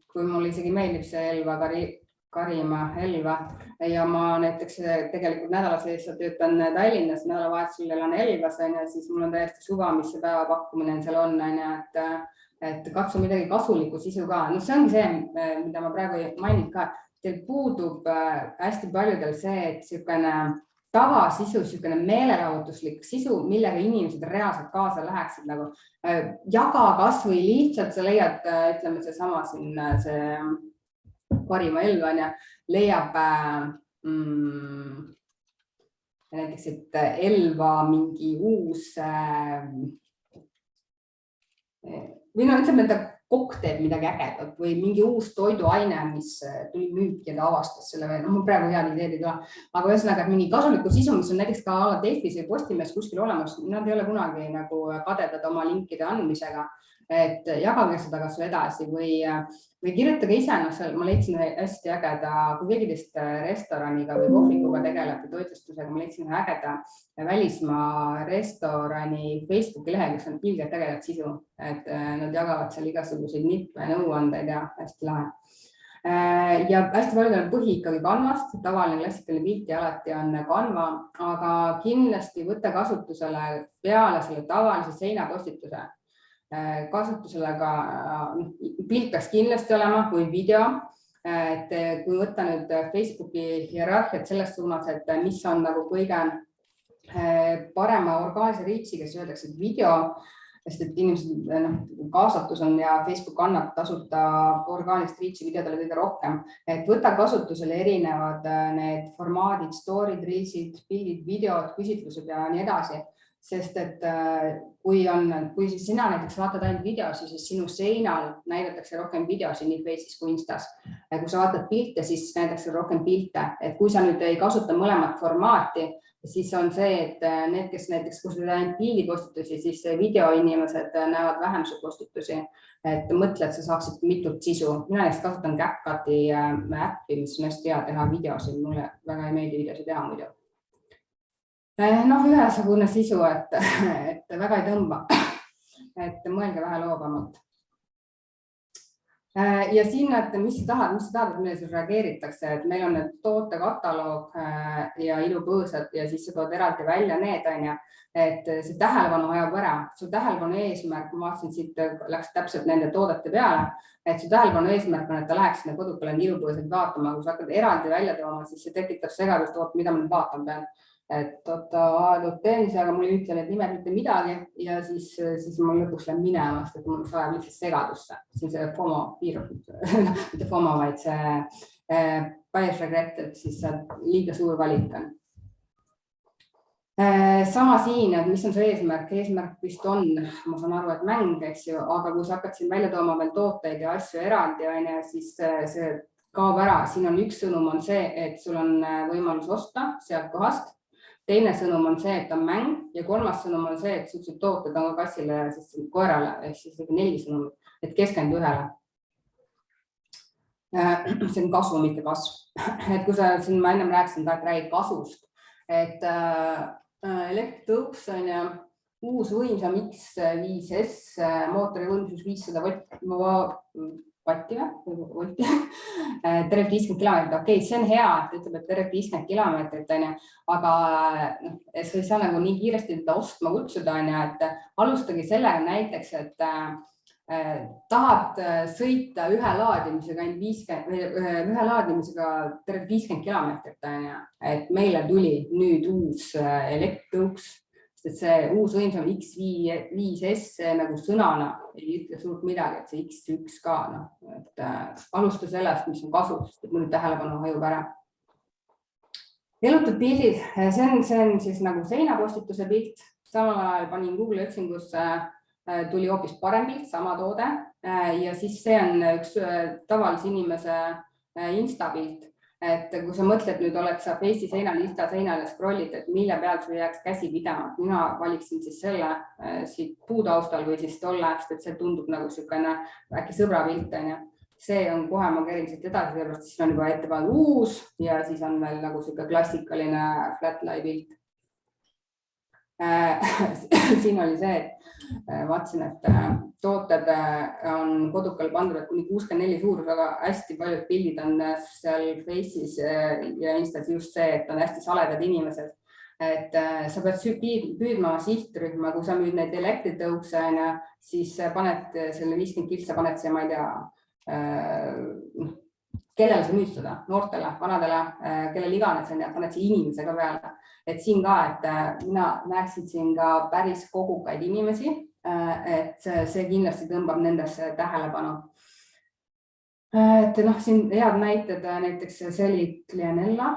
A: kui mul isegi meeldib see Elva Karima, Elva ja ma näiteks tegelikult nädala sees töötan Tallinnas, nädalavahetusel elan Elvas, siis mul on täiesti suva, mis see päevapakkumine seal on, et katsu midagi kasulikku sisu ka. No see ongi see, mida ma praegu mainin ka, teil puudub hästi paljudel see, et niisugune tavasisu, niisugune meelelahutuslik sisu, millega inimesed reaalselt kaasa läheksid. Nagu, jaga kas või lihtsalt sa leiad, ütleme seesama siin see Karima Elva leiab näiteks, et Elva mingi uus või no ütleme, et kokk teeb midagi ägedat või mingi uus toiduaine, mis tuli müüki ja ta avastas selle või, no praegu head ideed ei tule, aga ühesõnaga mingi kasuliku sisu, mis on näiteks ka Delfis või Postimees kuskil olemas, nad ei ole kunagi nagu kadedad oma linkide andmisega, et jagage seda kas või edasi või kirjutage ise, ma leidsin hästi ägeda, kui keegi teist restoraniga või kohvikuga tegeleb või toitlustusega, ma leidsin ägeda välismaa restorani Facebooki lehe, kes on ilgelt ägedat sisu, et nad jagavad seal igasuguseid nippe, nõuandeid ja hästi lahe. Ja hästi paljudel põhi ikkagi Canvast, tavaline klassikaline pilti alati on Canva, aga kindlasti võtta kasutusele peale selle tavalise seinapostituse kasutusele ka pilt peaks kindlasti olema kui video, et kui võtta nüüd Facebooki hierarhiat selles suunas, et mis on nagu kõige parema orgaanilise reachiga, siis öeldakse video, sest et inimesed kaasatus on ja Facebook annab tasuta orgaanilist reachi videodele kõige rohkem, et võta kasutusele erinevad need formaadid, story'd, reelsid, pildid, videod, küsitlused ja nii edasi. Sest et kui sina näiteks vaatad ainult videosi, siis sinu seinal näidatakse rohkem videosi nii Face'is kui Instas. Kui sa vaatad pilte, siis näidatakse rohkem pilte. Et kui sa nüüd ei kasuta mõlemat formaati, siis on see, et need, kes näiteks kasutavad ainult pildipostitusi, siis videoinimesed näevad vähem su postitusi. Et mõtle, et sa saaksid mitut sisu. Mina näiteks kasutan CapCuti äppi, mis on hästi hea teha videosi. Mulle väga ei meeldi videosi teha muidu. Ühesugune sisu, et väga ei tõmba, et mõelge vähe loobamalt. Ja siin, et mis sa tahad, et meile siis reageeritakse, et meil on need tootekataloog ja ilupõõsad ja siis sa tood eraldi välja need, et see tähelepanu ajab ära. Su tähelepanu eesmärk, ma vaatasin siit, läks täpselt nende toodete peale, et su tähelepanu eesmärk on, et ta läheks sinna kodukale ilupõõsad vaatama, kui sa hakkad eraldi välja tooma, siis see tekitab segadust, mida ma nüüd vaatama pean. Et teenuse, aga mul ei ütle need nimed mitte midagi ja siis mul lõpuks läheb minema, sest mul sajab lihtsalt segadusse. See on see FOMO piirab, mitte FOMO, vaid see bias regret, et siis liiga suur valik on. Sama siin, et mis on see eesmärk? Eesmärk vist on, ma saan aru, et mäng, eks ju, aga kui sa hakkad siin välja tooma veel tooteid ja asju eraldi, siis see kaob ära. Siin on üks sõnum on see, et sul on võimalus osta sealt kohast. Teine sõnum on see, et on mäng ja kolmas sõnum on see, et sellised tooted on ka kassile ja koerale, ehk siis 4 sõnum, et keskendu ühele. See on kasvu, mitte kasv. Et kui sa siin, ma ennem rääkisin ka, et räägid kasvust, et elektritõuks on ja uus võimsam X5S mootori võimsus 500 vatti või? Tervelt 50 kilomeetrit, okei, see on hea, et ütleb, et tervelt 50 kilomeetrit, aga sa ei saa nagu nii kiiresti teda ostma kutsuda, et alustagi sellega näiteks, et tahad sõita ühe laadimisega tervelt 50 kilomeetrit, et meile tuli nüüd uus elektritõuks, et see uus võimsam X5S nagu sõnana ei ütle suurt midagi, et see X1 ka, et alusta sellest, mis on kasu, sest mul tähelepanu hajub ära. Elutud pildid, see on siis nagu seinapostituse pilt, samal ajal panin Google otsingusse, tuli hoopis parem pilt, sama toode ja siis see on üks tavalise inimese Insta pilt. Et kui sa mõtled, nüüd oled sa Face'i seinal, Insta seinal ja scrollid, et mille peal sul jääks käsi pidama. Mina valiksin siis selle siit puutaustal või siis tollest, et see tundub nagu niisugune äkki sõbra pilt. See on kohe, ma kerin siit edasi, sellepärast siis on juba ette pandud uus ja siis on veel nagu niisugune klassikaline flat lie pilt. siin oli see, et vaatasin, et tooted on kodukal pandud, et kuni 64 suurus, aga hästi paljud pildid on seal Face'is ja Instas just see, et on hästi saledad inimesed. Et sa pead püüdma sihtrühma, kui sa müüd neid elektritõukse, siis paned selle 50 kiltsa, paned see, ma ei tea, kellele sa müüd seda, noortele, vanadele, kellel iganes on ja paned see inimesega peale. Et siin ka, et mina näeksin siin ka päris kogukaid inimesi, et see kindlasti tõmbab nendesse tähelepanu. Et siin head näited, näiteks see oli Clianella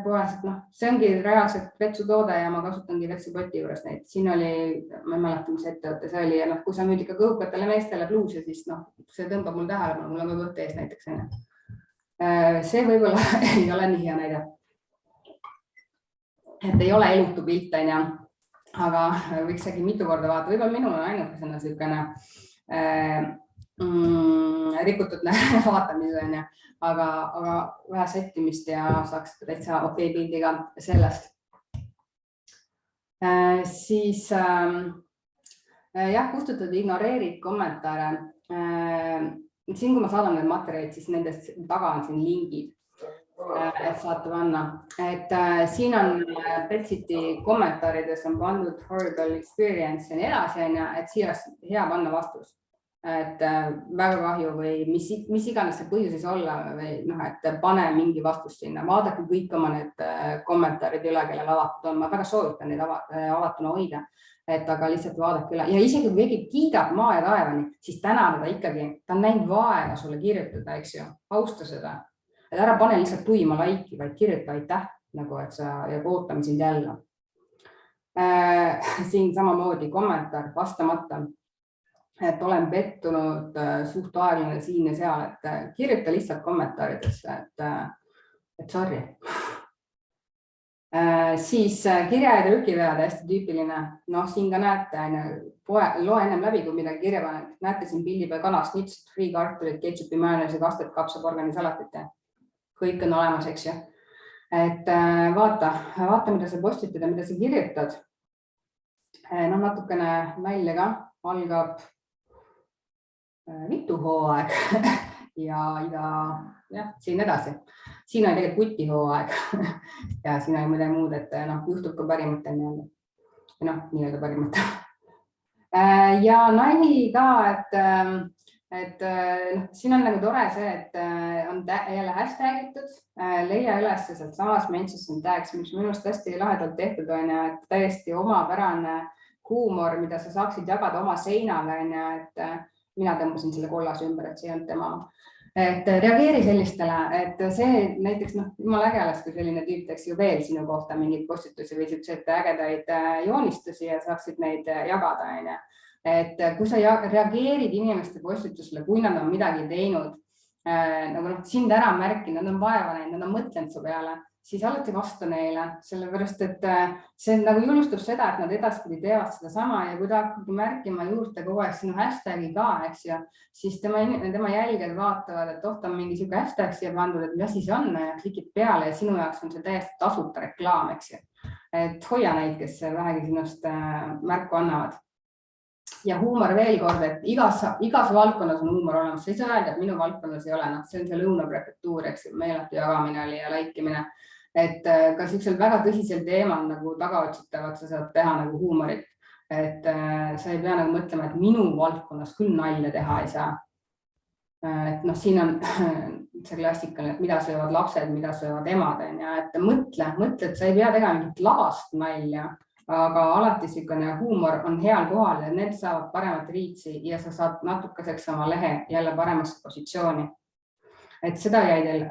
A: poes, et see ongi reaalselt vetsutoode ja ma kasutangi vetsupoti juures neid. Siin oli, ma ei mäleta, mis ettevõte see oli ja kui sa müüd ikka kõhukatele meestele bluuse, siis see tõmbab mul tähelepanu, mul on ka kõht ees näiteks. See võib-olla ei ole nii hea näide. Et ei ole elutu pilt, aga võiks äkki mitu korda vaata. Võib-olla minul on ainukesena selline rikutud vaatamise, aga vähe settimist ja saaks täitsa okei pildiga sellest. Siis jah, kustutad, ignoreerid kommentaare. Siin, kui ma saadan need materjalid, siis nendest taga on siin lingid, et saate panna. Et siin on Betsiti kommentaarides on pandud horrible experience ja nii edasi, et siia hea panna vastus. Et väga kahju või mis iganes see põhjuses olla või et pane mingi vastus sinna. Vaadake kõik oma need kommentaarid üle, kellel avatud on. Ma väga soovitan neid avatuna hoida, et aga lihtsalt vaadake üle. Ja isegi kui keegi kiidab maa ja taevani, siis tänane ta ikkagi, ta on näinud vaeva sulle kirjutada, eks ju, austa seda. Et ära pane lihtsalt tuima laiki, vaid kirjuta aitäh, et sa ja ootame sind jälle. Siin samamoodi kommentaar vastamata. Et olen pettunud suht aeglane siin ja seal, et kirjuta lihtsalt kommentaaridesse, et sorry. Siis kirja ja trükivead hästi tüüpiline. Siin ka näete, loe ennem läbi, kui midagi kirja panen. Näete siin pildi peal kanast, nitsid, friikartulit, ketšupi, majoneesi, kastet, kapsab, organisalatit. Kõik on olemas, eks ju. Et vaata, mida sa postitad ja mida sa kirjutad. Natukene nalja ka algab mitu hooaeg ja siin edasi. Siin on tegelikult kutihooaeg ja siin on midagi muud, et juhtub ka parimatel nii-öelda parimatel. Ja nali ka, et siin on tore see, et on jälle hashtagitud, leia üles sealt samas mentions tags, mis minust hästi lahedalt tehtud on ja et täiesti omapärane huumor, mida sa saaksid jagada oma seinale, et mina tõmbasin selle kollase ümber, et see on tema. Et reageeri sellistele, et see näiteks, jumala äge oleks, kui selline tüüp teeks ju veel sinu kohta mingeid postitusi või selliseid ägedaid joonistusi ja saaksid neid jagada. Et kui sa reageerid inimeste postitusele, kui nad on midagi teinud, sind ära märkinud, nad on vaeva näinud, nad on mõtlenud su peale, siis alati vasta neile, sellepärast, et see julustab seda, et nad edaspidi teevad seda sama ja kui ta hakkab märkima juurde kogu aeg sinu hashtagi ka, eks ju, siis tema jälgijad vaatavad, et on mingi siuke hashtag siia pandud, et mis asi see on ja klikid peale ja sinu jaoks on see täiesti tasuta reklaam, eks ju. Et hoia neid, kes vähegi sinust märku annavad. Ja huumor veel kord, et igas valdkonnas on huumor olemas. See ei saa öelda, et minu valdkonnas ei ole, see on see lõunaprefektuur, eks ju, meeletu jagamine oli ja laikimine. Et ka sellisel väga tõsisel teemal tagaotsitavad sa saad teha huumorit. Et sa ei pea mõtlema, et minu valdkonnas küll nalja teha ei saa. Et siin on see klassikaline, et mida söövad lapsed, mida söövad emad. Et mõtle, et sa ei pea tegema mingit lavast nalja, aga alati selline huumor on heal kohal ja need saavad paremat riitsi ja sa saad natukeseks oma lehe jälle paremasse positsiooni. Et seda jäi teil,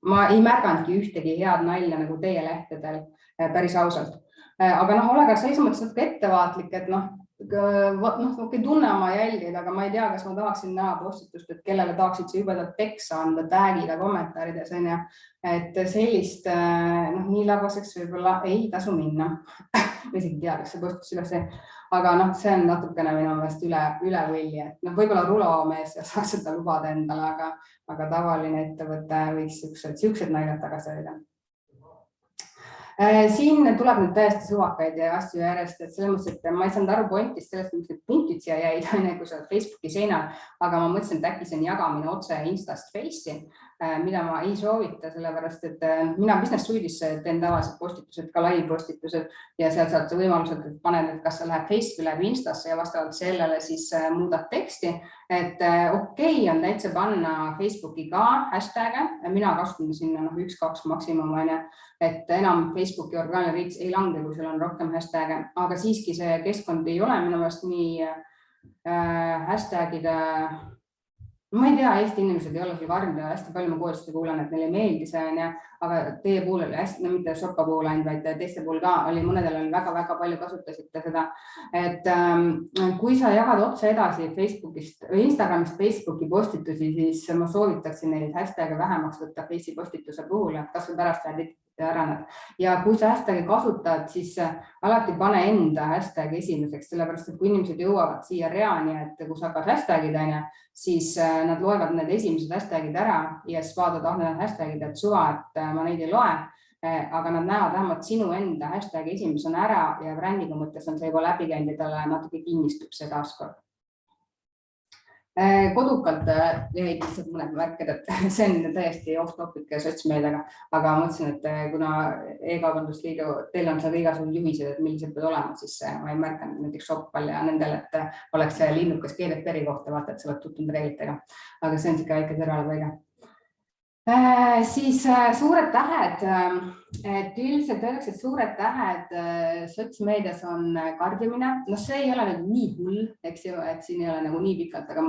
A: ma ei märganudki ühtegi head nalja teie lehtedel päris ausalt. Aga ole ka selles mõttes natuke ettevaatlik, et tunne oma jälgida, aga ma ei tea, kas ma tahaksin näha postitust, et kellele tahaksid see jubedalt peksa anda tagida kommentaarides. Et sellist nii labaseks võib-olla ei tasu minna. Ma isegi tea, kas see postus üles, aga see on natukene minu meelest üle võlli. Võib-olla rulomees saaks seda lubada endale, aga tavaline ettevõte võiks siuksed naljad tagasi hoida. Siin tuleb nüüd täiesti suvakaid asju järjest, et selles mõttes, et ma ei saanud aru pointist sellest, mis need punktid siia jäid, kui sa oled Facebooki seinal, aga ma mõtlesin, et äkki see on jagamine otse Instast Face'i, mida ma ei soovita, sellepärast et mina Business Suite'is teen tavaliselt postitused, ka live postitused ja sealt saad sa võimalused, et paned, et kas sa lähed Face'i või läheb Instasse ja vastavalt sellele siis muudad teksti. Et okei on täitsa panna Facebooki ka hashtag'e, mina kasutan sinna 1-2 maksimum, et enam Facebooki orgaaniline reach ei lange, kui seal on rohkem hashtag'e, aga siiski see keskkond ei ole minu meelest nii hashtag'ide, ma ei tea, Eesti inimesed ei ole seal karmid ja hästi palju ma koolituste kuulen, et neile ei meeldi see, aga teie puhul oli hästi, mitte Shopka puhul ainult, vaid teiste puhul ka oli, mõnedel oli väga palju kasutasite seda, et kui sa jagad otse edasi Facebookist või Instagramist Facebooki postitusi, siis ma soovitaksin neid hashtag'e vähemaks võtta Face'i postituse puhul, et kas või pärast lähed ära nad. Ja kui sa hashtag'i kasutad, siis alati pane enda hashtag'i esimeseks, sellepärast, et kui inimesed jõuavad siia reani, et kui sa hakkad hashtag'id, siis nad loevad need esimesed hashtag'id ära ja siis vaatavad, need hashtag'id, et suva, et ma neid ei loe, aga nad näevad vähemalt sinu enda hashtag'i esimesena ära ja brändiga mõttes on see juba läbi käinud ja talle natuke kinnistub see taaskord. Kodukalt jäid lihtsalt mõned märked, et see on täiesti off-topic sotsmeediaga, aga mõtlesin, et kuna e-kaubandusliidu, teil on seal igasugused juhised, et millised peavad olema, siis ma ei märkanud näiteks Shopal ja nendel, et oleks linnukas GDPR-i kohta, vaata, et sa oled tutvunud reeglitega, aga see on siuke väike kõrvalepõige. Siis suured tähed, et üldiselt öeldakse, et suured tähed sotsmeedias on karjumine. No see ei ole nüüd nii hull, eks ju, et siin ei ole nagu nii pikalt, aga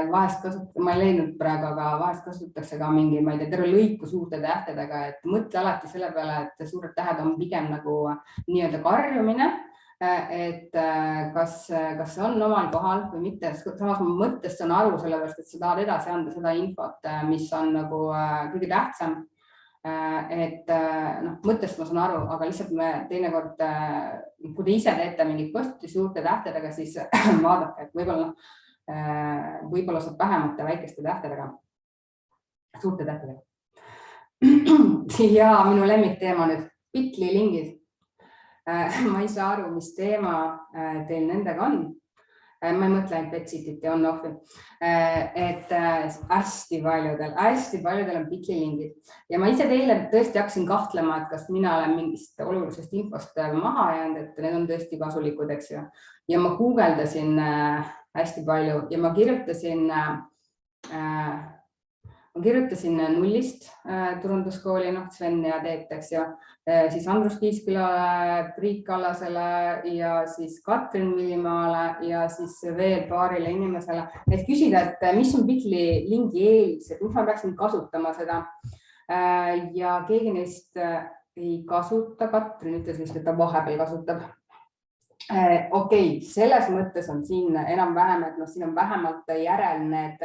A: vahest kasutatakse, ma ei leidnud praegu, aga vahest kasutatakse ka mingi, ma ei tea, terve lõiku suurte tähtedega, et mõtle alati selle peale, et suured tähed on pigem nagu nii-öelda karjumine. Et kas see on omal kohal või mitte, samas mõttest on aru sellepärast, et sa tahad edasi anda seda infot, mis on nagu kõige tähtsam. Et mõttest ma saan aru, aga lihtsalt me teinekord, kui te ise teete mingit postitusi suurte tähtedega, siis vaadake, et võib-olla saab vähemate väikeste tähtedega, suurte tähtedega. Ja minu lemmikteema nüüd, Bitly lingid. Ma ei saa aru, mis teema teil nendega on. Ma ei mõtle ainult Betsitit ja on-offi. Et hästi paljudel on Bitly lingid. Ja ma ise teile tõesti hakkasin kahtlema, et kas mina olen mingist olulisest infost maha jäänud, et need on tõesti kasulikud, eks ju. Ja ma guugeldasin hästi palju ja ma kirjutasin nullist turunduskooli, Sven ja Teet, eks ju, siis Andrus Kiiskülale, Priit Kallasele ja siis Katrin Millimaale ja siis veel paarile inimesele, et küsida, et mis on Bitly lingi eelis, et mis ma peaksin kasutama seda. Ja keegi neist ei kasuta, Katrin ütles vist, et ta vahepeal kasutab. Okei, selles mõttes on siin enam-vähem, et siin on vähemalt järel need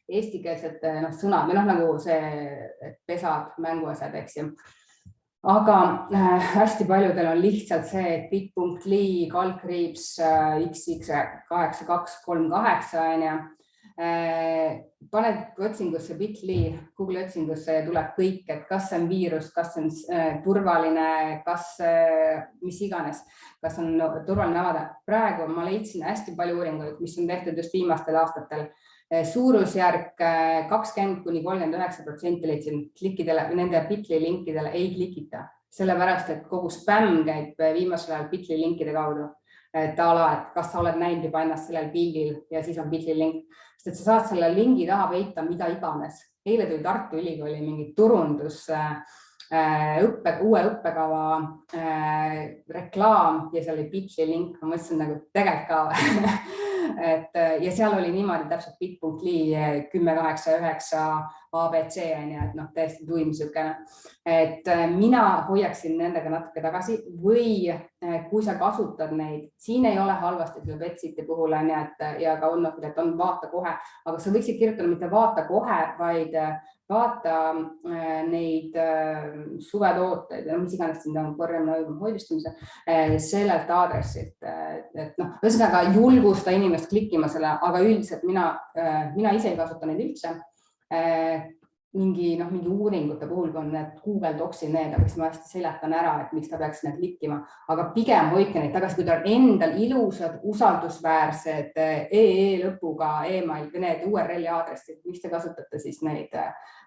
A: eestikeelsed sõnad või nagu see pesad, mänguasjad, eks ju. Aga hästi paljudel on lihtsalt see, et bit.ly, kaldkriips, xx8238, paned otsingusse Bitly, Google otsingusse ja tuleb kõik, et kas see on viirus, kas see on turvaline, mis iganes, kas on turvaline avada. Praegu ma leidsin hästi palju uuringuid, mis on tehtud just viimastel aastatel. Suurusjärk 20–39% leidsin klikkidele, nende Bitly linkidele ei klikita, sellepärast, et kogu spämm käib viimasel ajal Bitly linkide kaudu. Et kas sa oled näinud juba ennast sellel pildil ja siis on Bitly link, sest et sa saad selle lingi taha peita mida iganes. Eile tuli Tartu Ülikooli mingi turundus, uue õppekava reklaam ja seal oli Bitly link, ma mõtlesin nagu tegelikult ka. Ja seal oli niimoodi täpselt bit.ly 1089 ABC, et täiesti tuim sükene. Et mina hoiaksin nendega natuke tagasi või kui sa kasutad neid, siin ei ole halvasti selle Betsiti puhul ja ka on, et on vaata kohe, aga sa võiksid kirjutada mitte vaata kohe, vaid vaata neid suvetooteid, mis iganes siin on korjamine hoidustamise sellelt aadressilt. Ühesõnaga julgusta inimest klikkima selle, aga üldiselt mina ise ei kasuta neid üldse. mingi uuringute puhul on need Google Docsi need, aga siis ma hästi seljatan ära, et miks ta peaks need klikkima, aga pigem hoidke neid tagasi, kui ta on endal ilusad, usaldusväärsed EE lõpuga email või need URL-i aadressid, miks te kasutate siis neid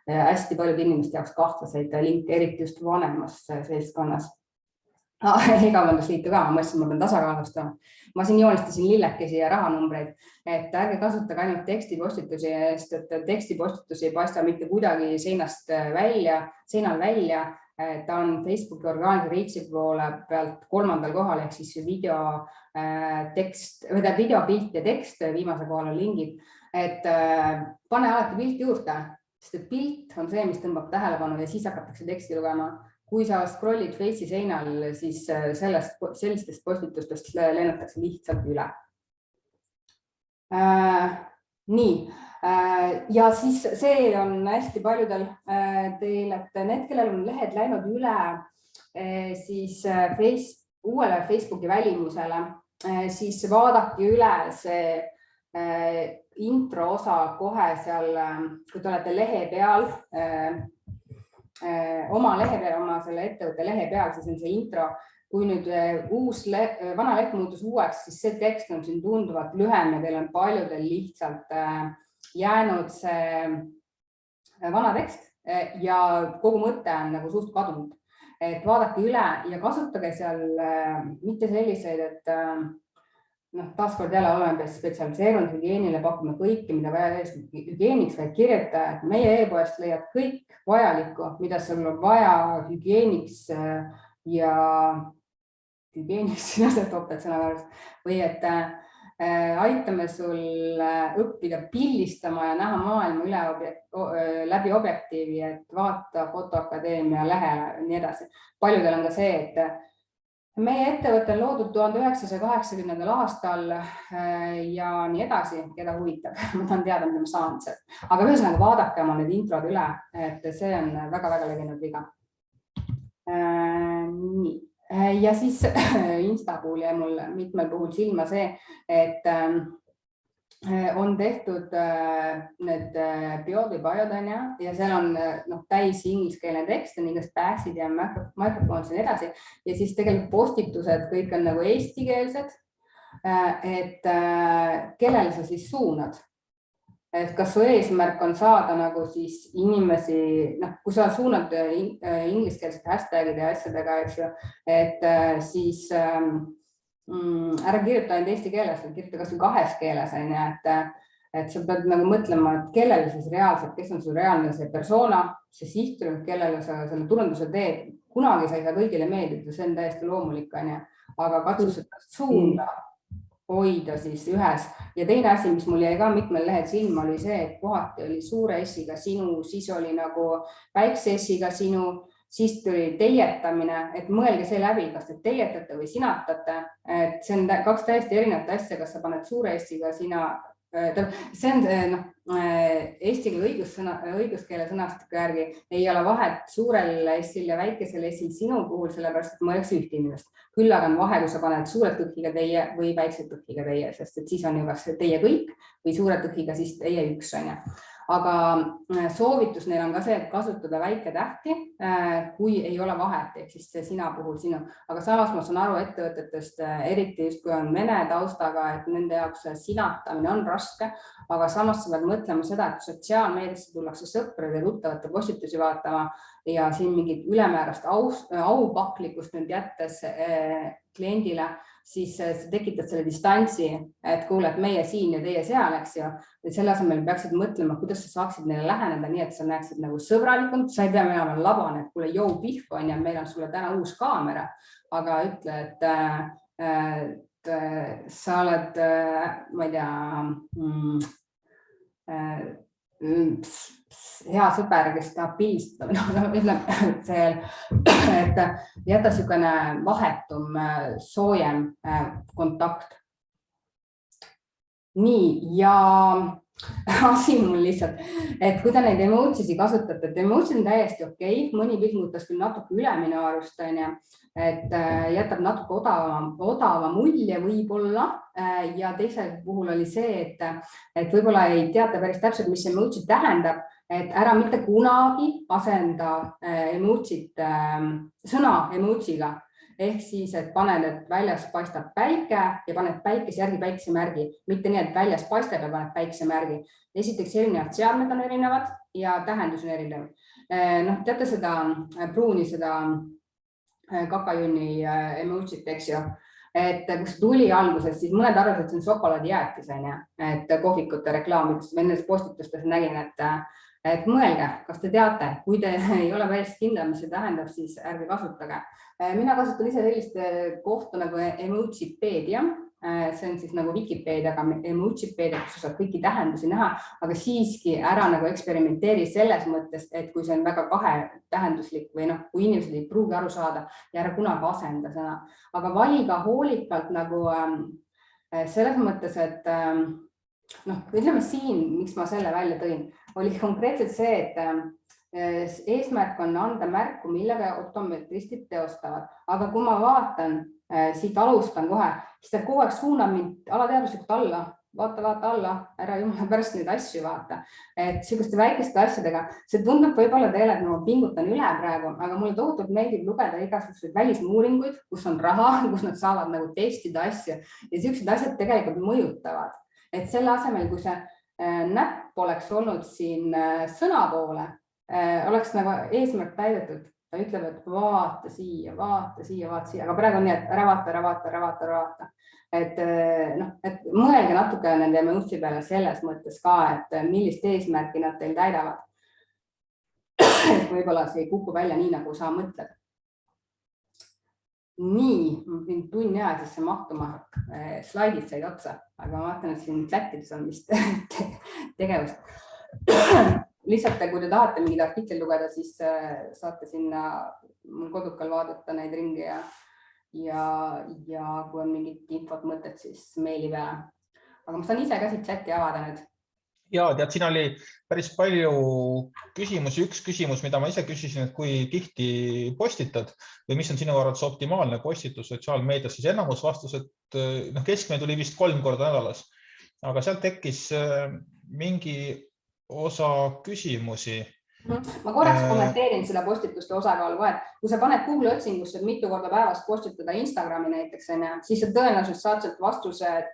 A: hästi paljud inimeste jaoks kahtlaseid linke, eriti just vanemas seltskonnas. E-kaubandusliitu ka, ma mõtlesin, ma pean tasakaalustama. Ma siin joonistasin lillekesi ja rahanumbreid, et ärge kasutage ainult tekstipostitusi, sest et tekstipostitusi ei paista mitte kuidagi seinal välja. Ta on Facebooki orgaanilise reach'i poole pealt 3. kohal, ehk siis video pilt ja tekst, viimase kohal on lingid, et pane alati pilt juurde, sest et pilt on see, mis tõmbab tähelepanu ja siis hakatakse teksti lugema. Kui sa scrollid Face'i seinal, siis sellistest postitustest lennatakse lihtsalt üle. Nii, ja siis see on hästi paljudel teil, et need, kellel on lehed läinud üle siis uuele Facebooki välimusele, siis vaadake üle see intro osa kohe seal, kui te olete lehe peal, oma lehe peal, oma selle ettevõtte lehe peal, siis on see intro. Kui nüüd vana leht muutus uueks, siis see tekst on siin tunduvalt lühem ja teil on paljudel lihtsalt jäänud see vana tekst ja kogu mõte on nagu suht kadunud. Et vaadake üle ja kasutage seal mitte selliseid, et taaskord jälle oleme spetsialiseerunud hügieenile, pakume kõike, mida vaja hügieeniks, vaid kirjuta, et meie e-poest leiad kõik vajalikku, mida sul on vaja hügieeniks ja hügieeniks, sina see topeltsõna või et aitame sul õppida pildistama ja näha maailma läbi objektiivi, et vaata Fotoakadeemia lehele ja nii edasi. Paljudel on ka see, et meie ettevõte on loodud 1980. aastal ja nii edasi, keda huvitab. Ma tahan teada, mida ma saan sealt. Aga ühesõnaga vaadake oma need introd üle, et see on väga-väga levinud viga. Nii. Ja siis Insta puhul jäi mul mitmel puhul silma see, et on tehtud need biod või biod ja seal on täis ingliskeelne tekst, on igast passid ja microphones ja nii edasi. Ja siis tegelikult postitused kõik on nagu eestikeelsed, et kellele sa siis suunad. Et kas su eesmärk on saada nagu siis inimesi, kui sa suunad ingliskeelsete hashtagide ja asjadega, et siis ära kirjuta ainult eesti keeles, kirjuta kas või 2 keeles, et sa pead nagu mõtlema, et kellele siis reaalselt, kes on su reaalne see persona, see sihtrühm, kellele sa selle turunduse teed. Kunagi sa ei saa kõigile meeldida, see on täiesti loomulik, aga katsu seda suunda hoida siis ühes. Ja teine asi, mis mul jäi ka mitmel lehel silma, oli see, et kohati oli suure S-iga sinu, siis oli nagu väikse S-iga sinu, siis tuli teietamine, et mõelge see läbi, kas te teietate või sinatate, et see on 2 täiesti erinevat asja, kas sa paned suure S-iga sina, see on eesti õiguskeele sõnastiku järgi ei ole vahet suurel S-il ja väikesel S-il sinu puhul, sellepärast, et ma oleks ühte inimest. Küll aga on vahe, kui sa paned suure tõhkiga teie või väikse tõhkiga teie, sest et siis on ju kas teie kõik või suure tõhkiga siis teie üks on. Aga soovitus neil on ka see, et kasutada väike tähti, kui ei ole vahet, ehk siis see sina puhul sinu. Aga samas ma saan aru ettevõtetest, eriti just kui on vene taustaga, et nende jaoks sinatamine on raske, aga samas sa pead mõtlema seda, et sotsiaalmeediasse tullakse sõprade ja tuttavate postitusi vaatama ja siin mingit ülemäärast aupaklikkust nüüd jättes kliendile, siis tekitad selle distantsi, et kuule, et meie siin ja teie seal, eks ju. Et selle asemel peaksid mõtlema, kuidas sa saaksid neile läheneda nii, et sa näeksid nagu sõbralikult, sa ei pea minema labane, et kuule, jõu pihv on ja meil on sulle täna uus kaamera, aga ütle, et sa oled, ma ei tea, hea sõber, kes tahab pildistada, et jäta niisugune vahetum, soojem kontakt. Nii, ja siin mul lihtsalt, et kui te neid emotsiosi kasutate, et emotsioon on täiesti okei, mõni pilt muutas küll natuke üle minu arust, et jätab natuke odava mulje võib-olla ja teisel puhul oli see, et võib-olla ei teata päris täpselt, mis emotsioon tähendab et ära mitte kunagi asenda sõna emojiga. Ehk siis, et paned, et väljas paistab päike ja paned päikese järgi päikesemärgi, mitte nii, et väljas paistab ja paned päikesemärgi. Esiteks erinevad seadmed on erinevad ja tähendus on erinev. Teate seda pruuni, seda kakajunni emojit, eks ju, et kus tuli alguses, siis mõned arvasid, et see on šokolaadijäätis, et kohvikute reklaamidest või nendes postitustes nägin, et mõelge, kas te teate, kui te ei ole päris kindel, mis see tähendab, siis ärge kasutage. Mina kasutan ise sellist kohta nagu Emojipedia. See on siis nagu Wikipedia, aga Emojipedia, kus sa saad kõiki tähendusi näha, aga siiski ära nagu eksperimenteeri selles mõttes, et kui see on väga kahetähenduslik või kui inimesed ei pruugi aru saada ja ära kunagi asenda sõna. Aga valiga hoolikalt nagu selles mõttes, et ütleme siin, miks ma selle välja tõin, oli konkreetselt see, et eesmärk on anda märku, millega optometristid teostavad. Aga kui ma vaatan, siit alustan kohe, siis ta kogu aeg suunab mind alateaduslikult alla, vaata alla, ära jumala pärast neid asju vaata. Et selliste väikeste asjadega, see tundub võib-olla teile, et ma pingutan üle praegu, aga mulle tohutult meeldib lugeda igasuguseid välismuuringuid, kus on raha, kus nad saavad nagu testida asju ja sellised asjad tegelikult mõjutavad. Et selle asemel, kui see näpp oleks olnud siin sõna poole, oleks nagu eesmärk täidetud. Ta ütleb, et vaata siia, aga praegu on nii, et ära vaata. Et mõelge natuke nende emoji peale selles mõttes ka, et millist eesmärki nad teil täidavad. Et võib-olla see ei kuku välja nii, nagu sa mõtled. Nii, ma pidin tunni aja sisse mahtuma, slaidid said otsa, aga ma vaatan, et siin chatides on vist tegevust. Lihtsalt, kui te tahate mingid artikkel lugeda, siis saate sinna mul kodukal vaadata neid ringi ja kui on mingit infot mõtet, siis meili peale. Aga ma saan ise ka siit chati avada nüüd.
B: Ja, tead, siin oli päris palju küsimusi. Üks küsimus, mida ma ise küsisin, et kui tihti postitad või mis on sinu arvates optimaalne postitus sotsiaalmeedias, siis enamus vastus, et keskmine tuli vist 3 korda nädalas. Aga sealt tekkis mingi osa küsimusi.
A: Ma korraks kommenteerin seda postituste osakaalu kohe. Kui sa paned Google otsingusse mitu korda päevast postitada Instagrami näiteks, siis sa tõenäoliselt saad sealt vastuse, et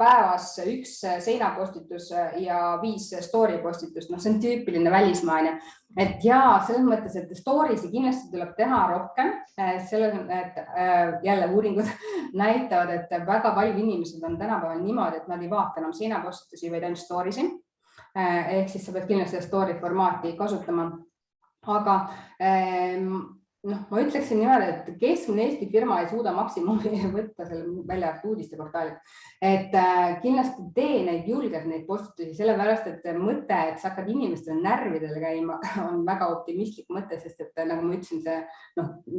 A: päevas 1 seinapostitus ja 5 story postitust. See on tüüpiline välismaine. Et jaa, selles mõttes, et storiesi kindlasti tuleb teha rohkem. Et jälle uuringud näitavad, et väga palju inimesed on tänapäeval niimoodi, et nad ei vaata enam seinapostitusi või ainult storiesi. Ehk siis sa pead kindlasti story formaati kasutama. Aga ma ütleksin niimoodi, et keskmine Eesti firma ei suuda maksimumi võtta selle välja uudisteportaali. Et kindlasti tee neid julged neid postitusi, sellepärast, et mõte, et sa hakkad inimestele närvidele käima, on väga optimistlik mõte, sest et nagu ma ütlesin, see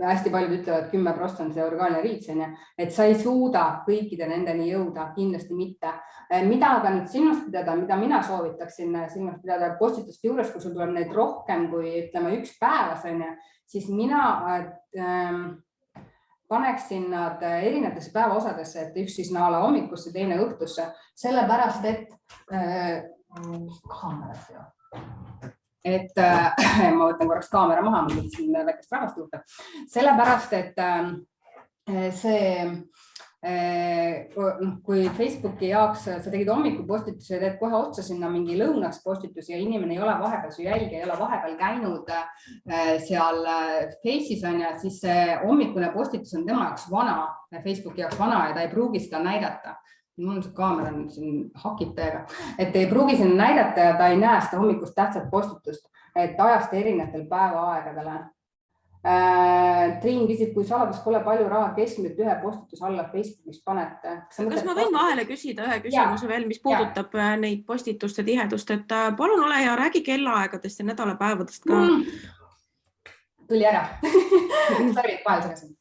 A: hästi paljud ütlevad, 10% on see orgaanne riits, et sa ei suuda kõikide nendeni jõuda, kindlasti mitte. Mida aga nüüd silmas pidada, mida mina soovitaksin silmas pidada postituste juures, kui sul tuleb neid rohkem kui ütleme 1 päevas, siis mina paneksin nad erinevatesse päevaosadesse, et üks siis naala hommikusse, teine õhtusse, sellepärast, et ma võtan korraks kaamera maha, ma võtsin väikest rahvast juurde, sellepärast, et see kui Facebooki jaoks sa tegid hommikupostitusi ja teed kohe otsa sinna mingi lõunaks postitusi ja inimene ei ole vahepeal su jälgi, ei ole vahepeal käinud seal Face'is siis see hommikune postitus on tema jaoks vana, Facebooki jaoks vana ja ta ei pruugi seda näidata. Mul on see kaamera siin hakib täiega, et ei pruugi sinna näidata ja ta ei näe seda hommikust tähtsat postitust, et ajast erinevatel päevaaegadele. Triin küsib, kui saladus pole palju raha keskmiselt 1 postitus alla Facebookis panete.
D: Kas ma võin vahele küsida ühe küsimuse veel, mis puudutab neid postituste tihedust, et palun ole ja räägi kellaaegadest ja nädalapäevadest ka.
A: Tuli ära. Sorry, vahel segasin.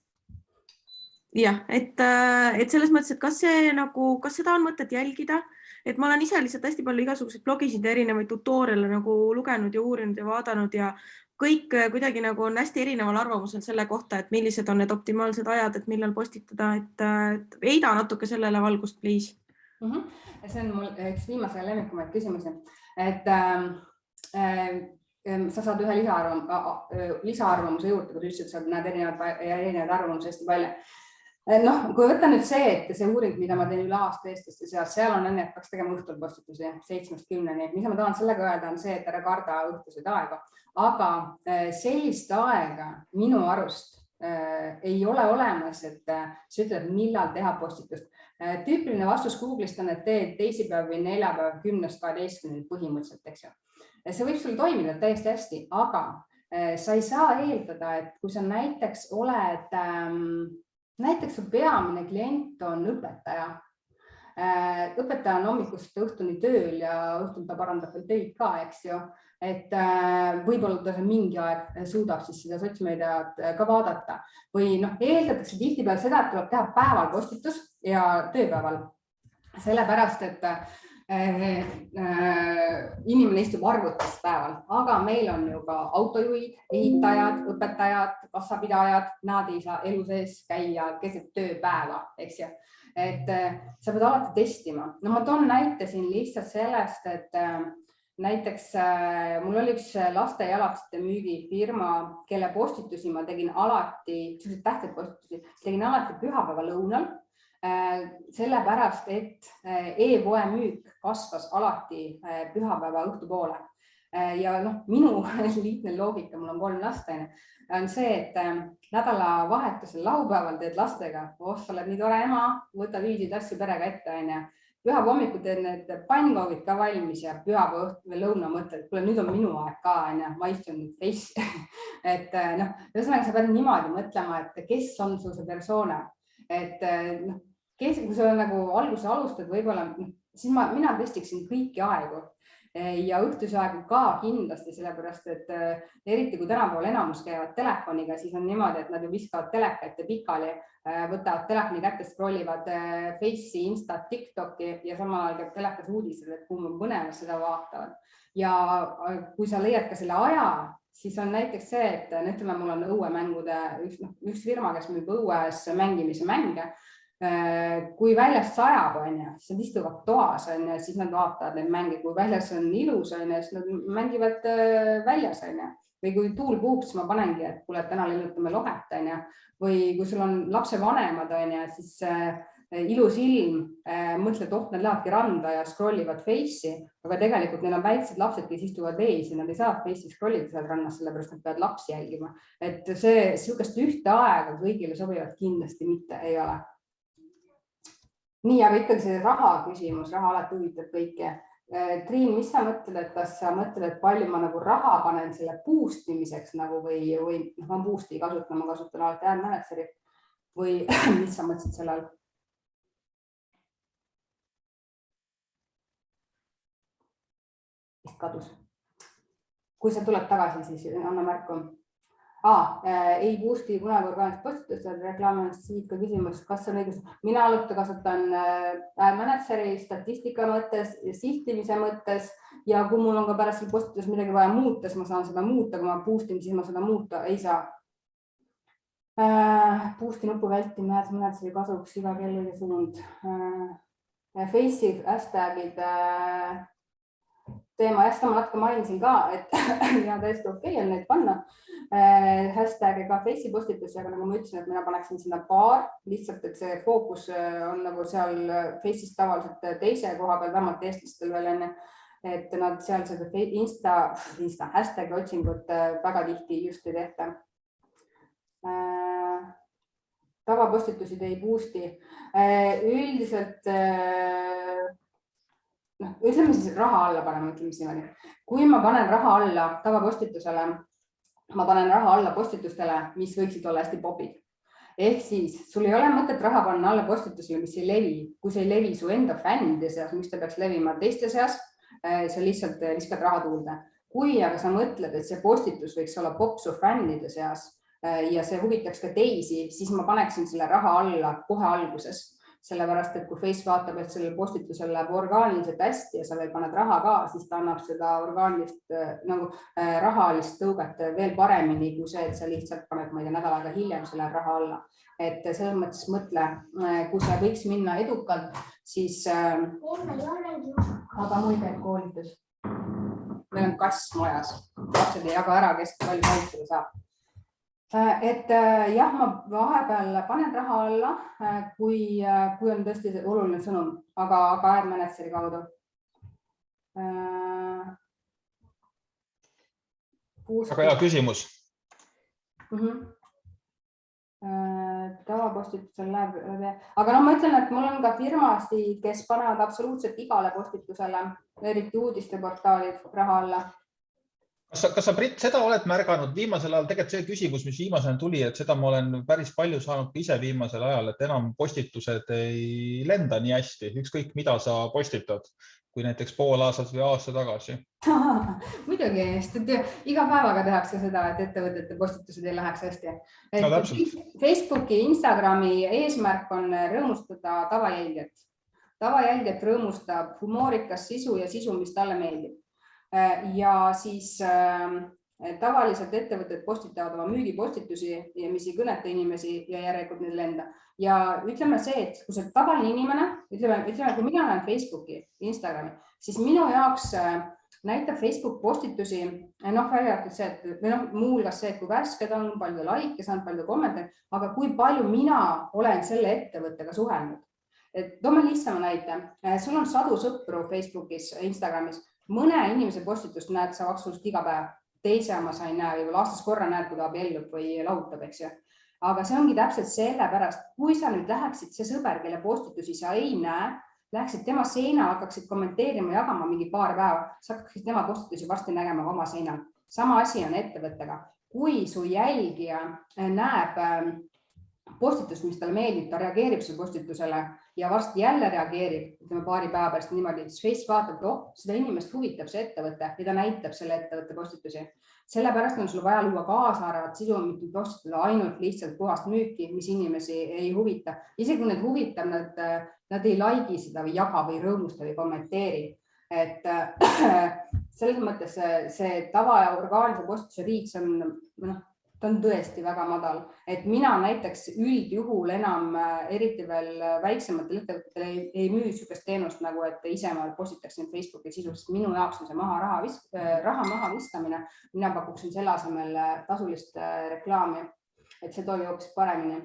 D: Jah, et selles mõttes, et kas seda on mõtet jälgida, et ma olen ise lihtsalt hästi palju igasuguseid blogisid ja erinevaid tutoriale nagu lugenud ja uurinud ja vaadanud ja kõik kuidagi nagu on hästi erineval arvamusel selle kohta, et millised on need optimaalsed ajad, et millal postitada, et heida natuke sellele valgust, please.
A: See on mul üks viimase lemmikumaid küsimusi, et sa saad ühe lisaarvamuse juurde, kui sa ütlesid, sa näed erinevaid arvamusi hästi palju. Noh, kui võtta nüüd see, et see uuring, mida ma teen üle aasta eestlaste seas, seal on enne, et peaks tegema õhtul postitusi 7-10, mis ma tahan sellega öelda, on see, et ära karda õhtuseid aega, aga sellist aega minu arust ei ole olemas, et sa ütled, millal teha postitust. Tüüpiline vastus Google'ist on, et teed teisipäev või neljapäev 10-12 põhimõtteliselt, eks ju. See võib sul toimida täiesti hästi, aga sa ei saa eeldada, et kui sa näiteks oled näiteks su peamine klient on õpetaja. Õpetaja on hommikust õhtuni tööl ja õhtul ta parandab veel töid ka, eks ju. Et võib-olla ta mingi aeg suudab siis seda sotsmeediat ka vaadata. Või eeldatakse tihtipeale seda, et tuleb teha päeval postitus ja tööpäeval. Sellepärast, et inimene istub arvutis päeval, aga meil on ju ka autojuhid, ehitajad, õpetajad, kassapidajad, nad ei saa elu sees käia keset tööpäeva, eks ju. Et sa pead alati testima. No ma toon näite siin lihtsalt sellest, et näiteks mul oli üks laste jalaksite müügifirma, kelle postitusi ma tegin alati, sellised tähtsad postitusi, tegin alati pühapäeva lõunal. Sellepärast, et e-poe müük kasvas alati pühapäeva õhtupoole. Ja minu lihtne loogika, mul on 3 last, on see, et nädalavahetusel laupäeval teed lastega, sa oled nii tore ema, võta viisid asju perega ette, pühapäeva hommikul teed need pannkoogid ka valmis ja pühapäeva õhtu või lõuna mõtled, kuule, nüüd on minu aeg ka, ma istun nüüd face. Et ühesõnaga sa pead niimoodi mõtlema, et kes on sul see persoona. Et kui sa alguse alustad, võib-olla, siis mina testiksin kõiki aegu ja õhtuse aegu ka kindlasti, sellepärast, et eriti kui tänapäeval enamus käivad telefoniga, siis on niimoodi, et nad ju viskavad telekaid pikali, võtavad telefoni kätte, scrollivad Face'i, Insta, TikToki ja samal ajal käib telekas uudised, et kuhu põnevad seda vaatavad. Ja kui sa leiad ka selle aja, siis on näiteks see, et ütleme, mul on õuemängude üks firma, kes müüb õues mängimise mänge. Kui väljast sajab, siis nad istuvad toas, siis nad vaatavad neid mänge. Kui väljas on ilus, siis nad mängivad väljas. Või kui tuul puhub, siis ma panengi, et kuule, täna lennutame lohet. Või kui sul on lapse vanemad, siis ilus ilm, mõtled, nad lähevadki randa ja scrollivad Face'i, aga tegelikult neil on väiksed lapsed, kes istuvad ees ja nad ei saa Face'i scrollida seal rannas, sellepärast nad peavad lapsi jälgima. Et see sihukest ühte aega kõigile sobivad kindlasti mitte ei ole. Nii, aga ikkagi see raha küsimus, raha alati huvitab kõike. Triin, mis sa mõtled, et kas sa mõtled, et palju ma raha panen selle boostimiseks või ma boosti ei kasuta, ma kasutan alati ad managerit või mis sa mõtlesid selle all? Kadus. Kui sa tuled tagasi, siis anna märku. Ei boosti kunagi orgaanilist postitust, reklaamist siit ka küsimus, kas on õigus. Mina alati kasutan ad manageri statistika mõttes ja sihtimise mõttes ja kui mul on ka pärast postitus midagi vaja muuta, siis ma saan seda muuta, kui ma boostin, siis ma seda muuta ei saa. Boosti nupu vältimine ad manageri kasuks iga kellegi suund. Face'i hashtagid teema, jah, ma natuke mainisin ka, et ja täiesti okei on neid panna. Hashtag ka Face'i postitus, aga nagu ma ütlesin, et mina paneksin sinna paar, lihtsalt, et see fookus on seal Face'is tavaliselt teise koha peal, vähemalt eestlastel veel enne, et nad seal seda Insta hashtag otsingut väga tihti just ei tehta. Tavapostitusid ei boosti. Üldiselt ütleme siis raha alla panema, ütleme siin. Kui ma panen raha alla tavapostitusele, ma panen raha alla postitustele, mis võiksid olla hästi popid. Ehk siis sul ei ole mõtet raha panna alla postitusele, mis ei levi. Kui see ei levi su enda fännide seas, mis ta peaks levima teiste seas, sa lihtsalt viskad raha tuulde. Kui aga sa mõtled, et see postitus võiks olla pop su fännide seas ja see huvitaks ka teisi, siis ma paneksin selle raha alla kohe alguses. Sellepärast, et kui Face vaatab, et sellel postitusel läheb orgaaniliselt hästi ja sa veel paned raha ka, siis ta annab seda orgaanilist rahalist tõuget veel paremini kui see, et sa lihtsalt paned nädal aega hiljem selle raha alla. Et selles mõttes mõtle, kui sa võiks minna edukalt, siis aga mul käib koolitus. meil on kass majas, lapsed ei jaga ära, kes palju maitseda saab. Et jah, ma vahepeal panen raha alla, kui on tõesti oluline sõnum, aga AdManageri kaudu.
B: Väga hea küsimus.
A: Tavapostitusel läheb, aga no ma ütlen, et mul on ka firmasid, kes panevad absoluutselt igale postitusele, eriti uudisteportaalid raha alla.
B: Kas sa, Brit, seda oled märganud viimasel ajal? Tegelikult see küsimus, mis viimasena tuli, et seda ma olen päris palju saanud ise viimasel ajal, et enam postitused ei lenda nii hästi, ükskõik mida sa postitad, kui näiteks pool aastat või aasta tagasi.
A: Muidugi, sest iga päevaga tehakse seda, et ettevõtete postitused ei läheks hästi.
B: No, täpselt.
A: Facebooki, Instagrami eesmärk on rõõmustada tavajälgijat. Tavajälgijat rõõmustab humoorikas sisu ja sisu, mis talle meeldib. Ja siis tavaliselt ettevõtted postitavad oma müügipostitusi ja mis ei kõneta inimesi ja järelikult neil lenda. Ja ütleme see, et kui see tavaline inimene, ütleme, kui mina olen Facebooki, Instagrami, siis minu jaoks näitab Facebook postitusi, väljatud see, et muuhulgas see, et kui värsked on, palju like saanud, palju kommentaare, aga kui palju mina olen selle ettevõttega suhelnud. Toome lihtsama näite. Sul on sadu sõpru Facebookis, Instagramis. Mõne inimese postitust näed sa absoluutselt iga päev. Teise oma sa ei näe, või aastas korra näed, kui ta abiellub või lahutab, eks ju. Aga see ongi täpselt sellepärast, kui sa nüüd läheksid see sõber, kelle postitusi sa ei näe, läheksid tema seinal, hakkaksid kommenteerima, jagama mingi paar päeva, sa hakkaksid tema postitusi varsti nägema oma seinal. Sama asi on ettevõttega. Kui su jälgija näeb postitust, mis talle meeldib, ta reageerib su postitusele ja varsti jälle reageerib, ütleme paari päeva pärast niimoodi, siis Facebook vaatab, et seda inimest huvitab see ettevõte ja ta näitab selle ettevõtte postitusi. Sellepärast on sul vaja luua kaasarvat sisu, mitte postitada ainult lihtsalt puhast müüki, mis inimesi ei huvita. Isegi kui need huvitab, nad ei laigi seda või jaga või rõõmusta või kommenteeri. Et selles mõttes see tava ja orgaanilise postituse riiks ta on tõesti väga madal, et mina näiteks üldjuhul enam eriti veel väiksematele ettevõtetele ei müü sükest teenust nagu, et ise ma postitaksin Facebooki sisu, sest minu jaoks on see raha maha viskamine. Mina pakuksin selle asemel tasulist reklaami, et see toimi hoopis paremini.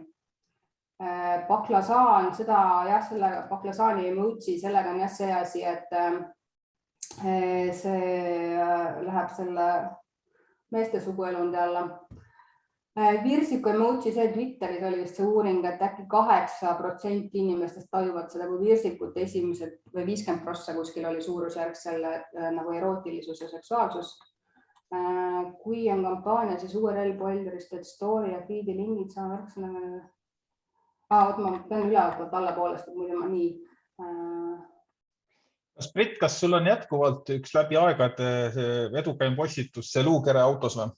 A: Baklasaan, selle baklasaani emoji, sellega on jah see asi, et see läheb selle meeste suguelunde alla. Virsiku emoji, see Twitteris oli vist see uuring, et äkki 8% inimestest tajuvad seda kui virsikut, esimesed või 50% kuskil oli suurusjärg selle nagu erootilisus ja seksuaalsus. Kui on kampaania, siis URL boilderist, et story ja feed'i lingid saame värksõna. Ma pean ülevaltalt allapoolest, et muidu ma nii.
B: Brit, kas sul on jätkuvalt üks läbi aegade edukaim postitus, see luukere autos või?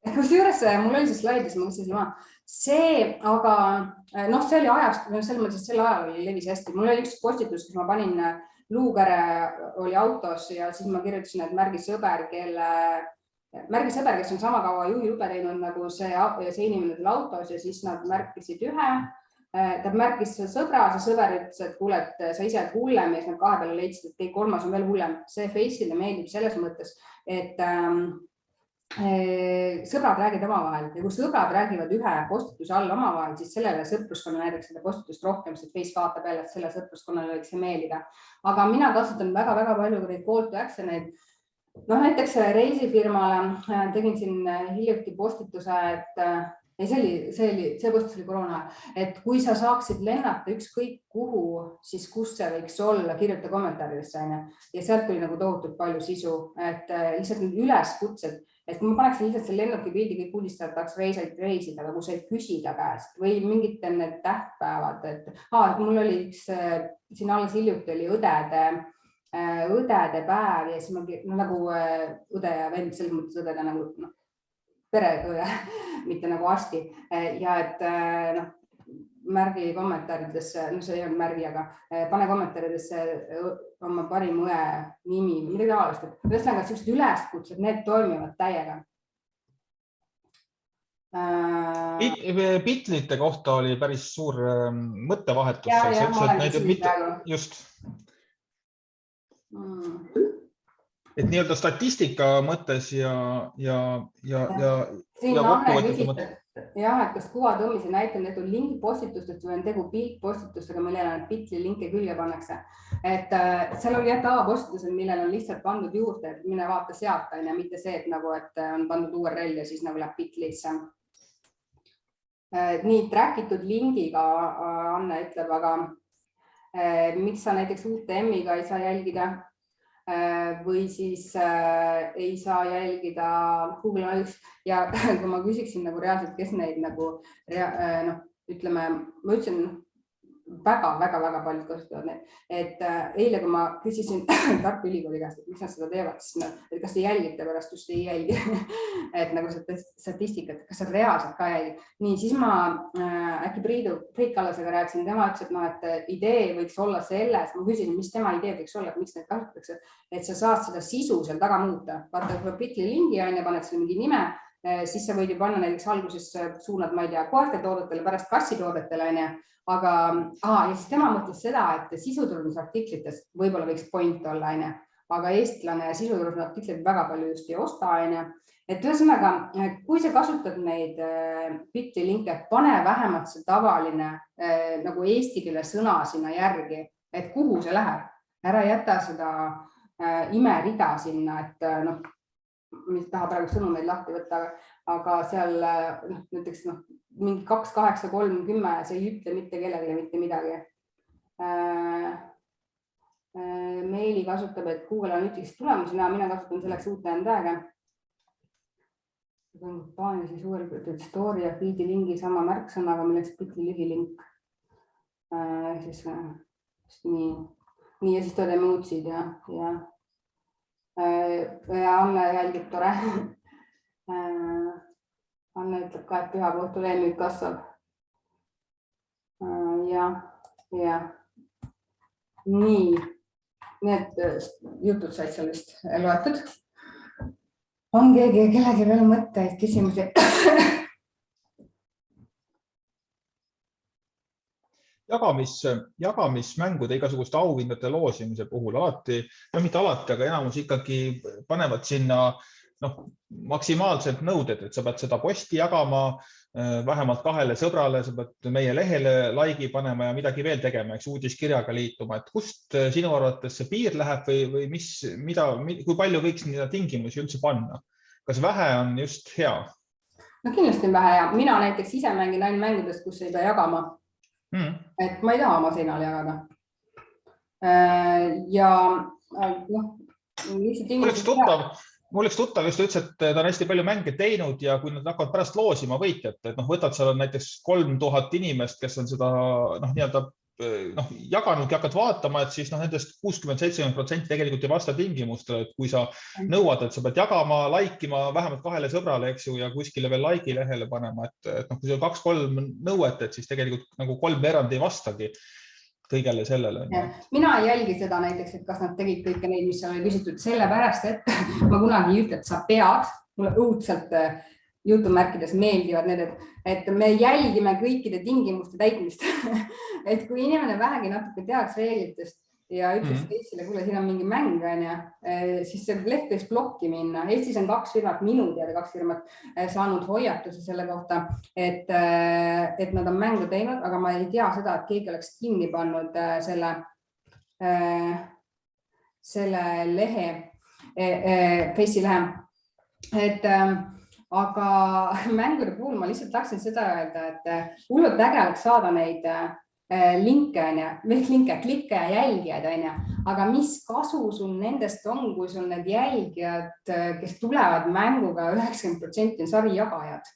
A: Kusjuures mul oli see slaidis, ma mõtlesin maha. See, aga see oli ajast, selles mõttes, et sel ajal oli levis hästi. Mul oli üks postitus, kus ma panin luukere oli autos ja siis ma kirjutasin, et märgi sõber, kes on sama kaua juhilube teinud nagu see inimene seal autos ja siis nad märkisid ühe. Ta märkis sõbra, see sõber ütles, et kuule, et sa ise oled hullem ja siis nad kahe peale leidsid, et kolmas on veel hullem. See Face'ile meeldib selles mõttes, et sõbrad räägivad omavahel ja kui sõbrad räägivad ühe postituse all omavahel, siis sellele sõpruskonna näiteks seda postitust rohkem, sest Face vaatab jälle, et selle sõpruskonnale võiks see meeldida. Aga mina kasutan väga-väga palju neid call to action'eid. Näiteks reisifirmale tegin siin hiljuti postituse, et see postitus oli koroona, et kui sa saaksid lennata ükskõik kuhu, siis kus see võiks olla, kirjuta kommentaaridesse ja sealt tuli nagu tohutult palju sisu, et lihtsalt need üleskutsed, et kui ma paneksin lihtsalt selle lennuki pildi, kõik uudistajad tahaks reisida, aga kui sa ei küsida käest või mingid need tähtpäevad, et mul oli üks, siin alles hiljuti oli õdede päev ja siis ma nagu õde ja vend, selles mõttes õdede nagu pereõe, mitte nagu arsti ja et märgi kommentaaridesse, see ei olnud märgi, aga pane kommentaaridesse oma parim õe nimi või midagi taolist, et ühesõnaga sellised üleskutsed, need toimivad täiega.
B: Bitlite kohta oli päris suur mõttevahetus.
A: Ja ma olen siin praegu.
B: Just. et nii-öelda statistika mõttes ja
A: Siin Anne
B: kokkuvõtete
A: küsis,
B: mõttes.
A: jah, et kas kuvatõmmise näitel need on lingipostitustest või on tegu piltpostitustega, millele need Bitly linke külge pannakse. Et seal oli jah tavapostitused, millel on lihtsalt pandud juurde, et mine vaata sealt, mitte see, et nagu, et on pandud URL ja siis nagu läheb Bitlisse. Nii trackitud lingiga Anne ütleb, aga miks sa näiteks UTM-iga ei saa jälgida või siis ei saa jälgida Google Analytics ja kui ma küsiksin nagu reaalselt, kes neid nagu ütleme, ma ütlesin väga paljud kasutavad neid, et eile, kui ma küsisin Tartu Ülikooli käest, et miks nad seda teevad, siis et kas te jälgite pärast just ei jälgi, et nagu statistikat, kas sa reaalselt ka jälgid. Nii, siis ma äkki Priit Kallasega rääkisin, tema ütles, et idee võiks olla selles, ma küsisin, mis tema idee võiks olla, et miks neid kasutatakse, et sa saad seda sisu seal taga muuta. Vaata, kui Bitly lingi paned selle mingi nime, siis sa võid ju panna näiteks alguses suunad, ma ei tea, koertetoodetele, pärast kassitoodetele, aga ja siis tema mõtles seda, et sisuturundusartiklites võib-olla võiks point olla, aga eestlane sisuturundusartikleid väga palju just ei osta, et ühesõnaga, kui sa kasutad neid Bitly linke, pane vähemalt see tavaline nagu eesti keele sõna sinna järgi, et kuhu see läheb, ära jäta seda imerida sinna, et mis taha praegu sõnumeid lahti võtta, aga seal näiteks mingi 2, 8, 3, 10, see ei ütle mitte kellelegi mitte midagi. Meili kasutab, et Google Analytics tulemusena, mina kasutan selleks UTM-tag'e. Kampaania siis uuel story ja feed'i lingi sama märksõnaga, milleks Bitly lühilink. Nii ja siis ta teeme uudsid ja Anne jälgib tore. Anne ütleb ka, et pühapäeva õhtul e-müük kasvab. Ja. Nii, need jutud said sellest loetud. On kellegi veel mõtteid, küsimusi?
B: Jagamismängude igasuguste auhindade loosimise puhul alati, mitte alati, aga enamus ikkagi panevad sinna maksimaalselt nõuded, et sa pead seda posti jagama vähemalt 2 sõbrale, sa pead meie lehele laigi panema ja midagi veel tegema, eks uudiskirjaga liituma, et kust sinu arvates see piir läheb või kui palju võiks neid tingimusi üldse panna? Kas vähe on just hea?
A: No kindlasti on vähe hea. Mina näiteks ise mängin ainult mängudest, kus ei pea jagama. Et ma ei taha oma seinal jagada. Ja
B: mul üks tuttav just ütles, et ta on hästi palju mänge teinud ja kui nad hakkavad pärast loosima võitjat, et võtad seal on näiteks 3000 inimest, kes on seda jaganud ja hakkad vaatama, et siis nendest 60-70% tegelikult ei vasta tingimustele, et kui sa nõuad, et sa pead jagama, laikima vähemalt 2 sõbrale, eks ju, ja kuskile veel laigi lehele panema, et kui see on 2-3 nõuet, et siis tegelikult nagu 3 erand ei vastagi kõigele sellele.
A: Mina ei jälgi seda näiteks, et kas nad tegid kõike neid, mis oli küsitud sellepärast, et ma kunagi ei ütle, et sa pead, mulle õudselt jutumärkides meeldivad need, et me jälgime kõikide tingimuste täitmist. Et kui inimene vähegi natuke teaks reeglitest ja ütleks teistele, kuule, siin on mingi mäng, siis see leht võiks blokki minna. Eestis on 2 firmat, minu teada 2 firmat saanud hoiatuse selle kohta, et nad on mängu teinud, aga ma ei tea seda, et keegi oleks kinni pannud selle lehe, Face'i lehe. Aga mängude puhul ma lihtsalt tahtsin seda öelda, et hullult äge oleks saada neid linke, klikke ja jälgijad, aga mis kasu sul nendest on, kui sul need jälgijad, kes tulevad mänguga 90% on sarijagajad.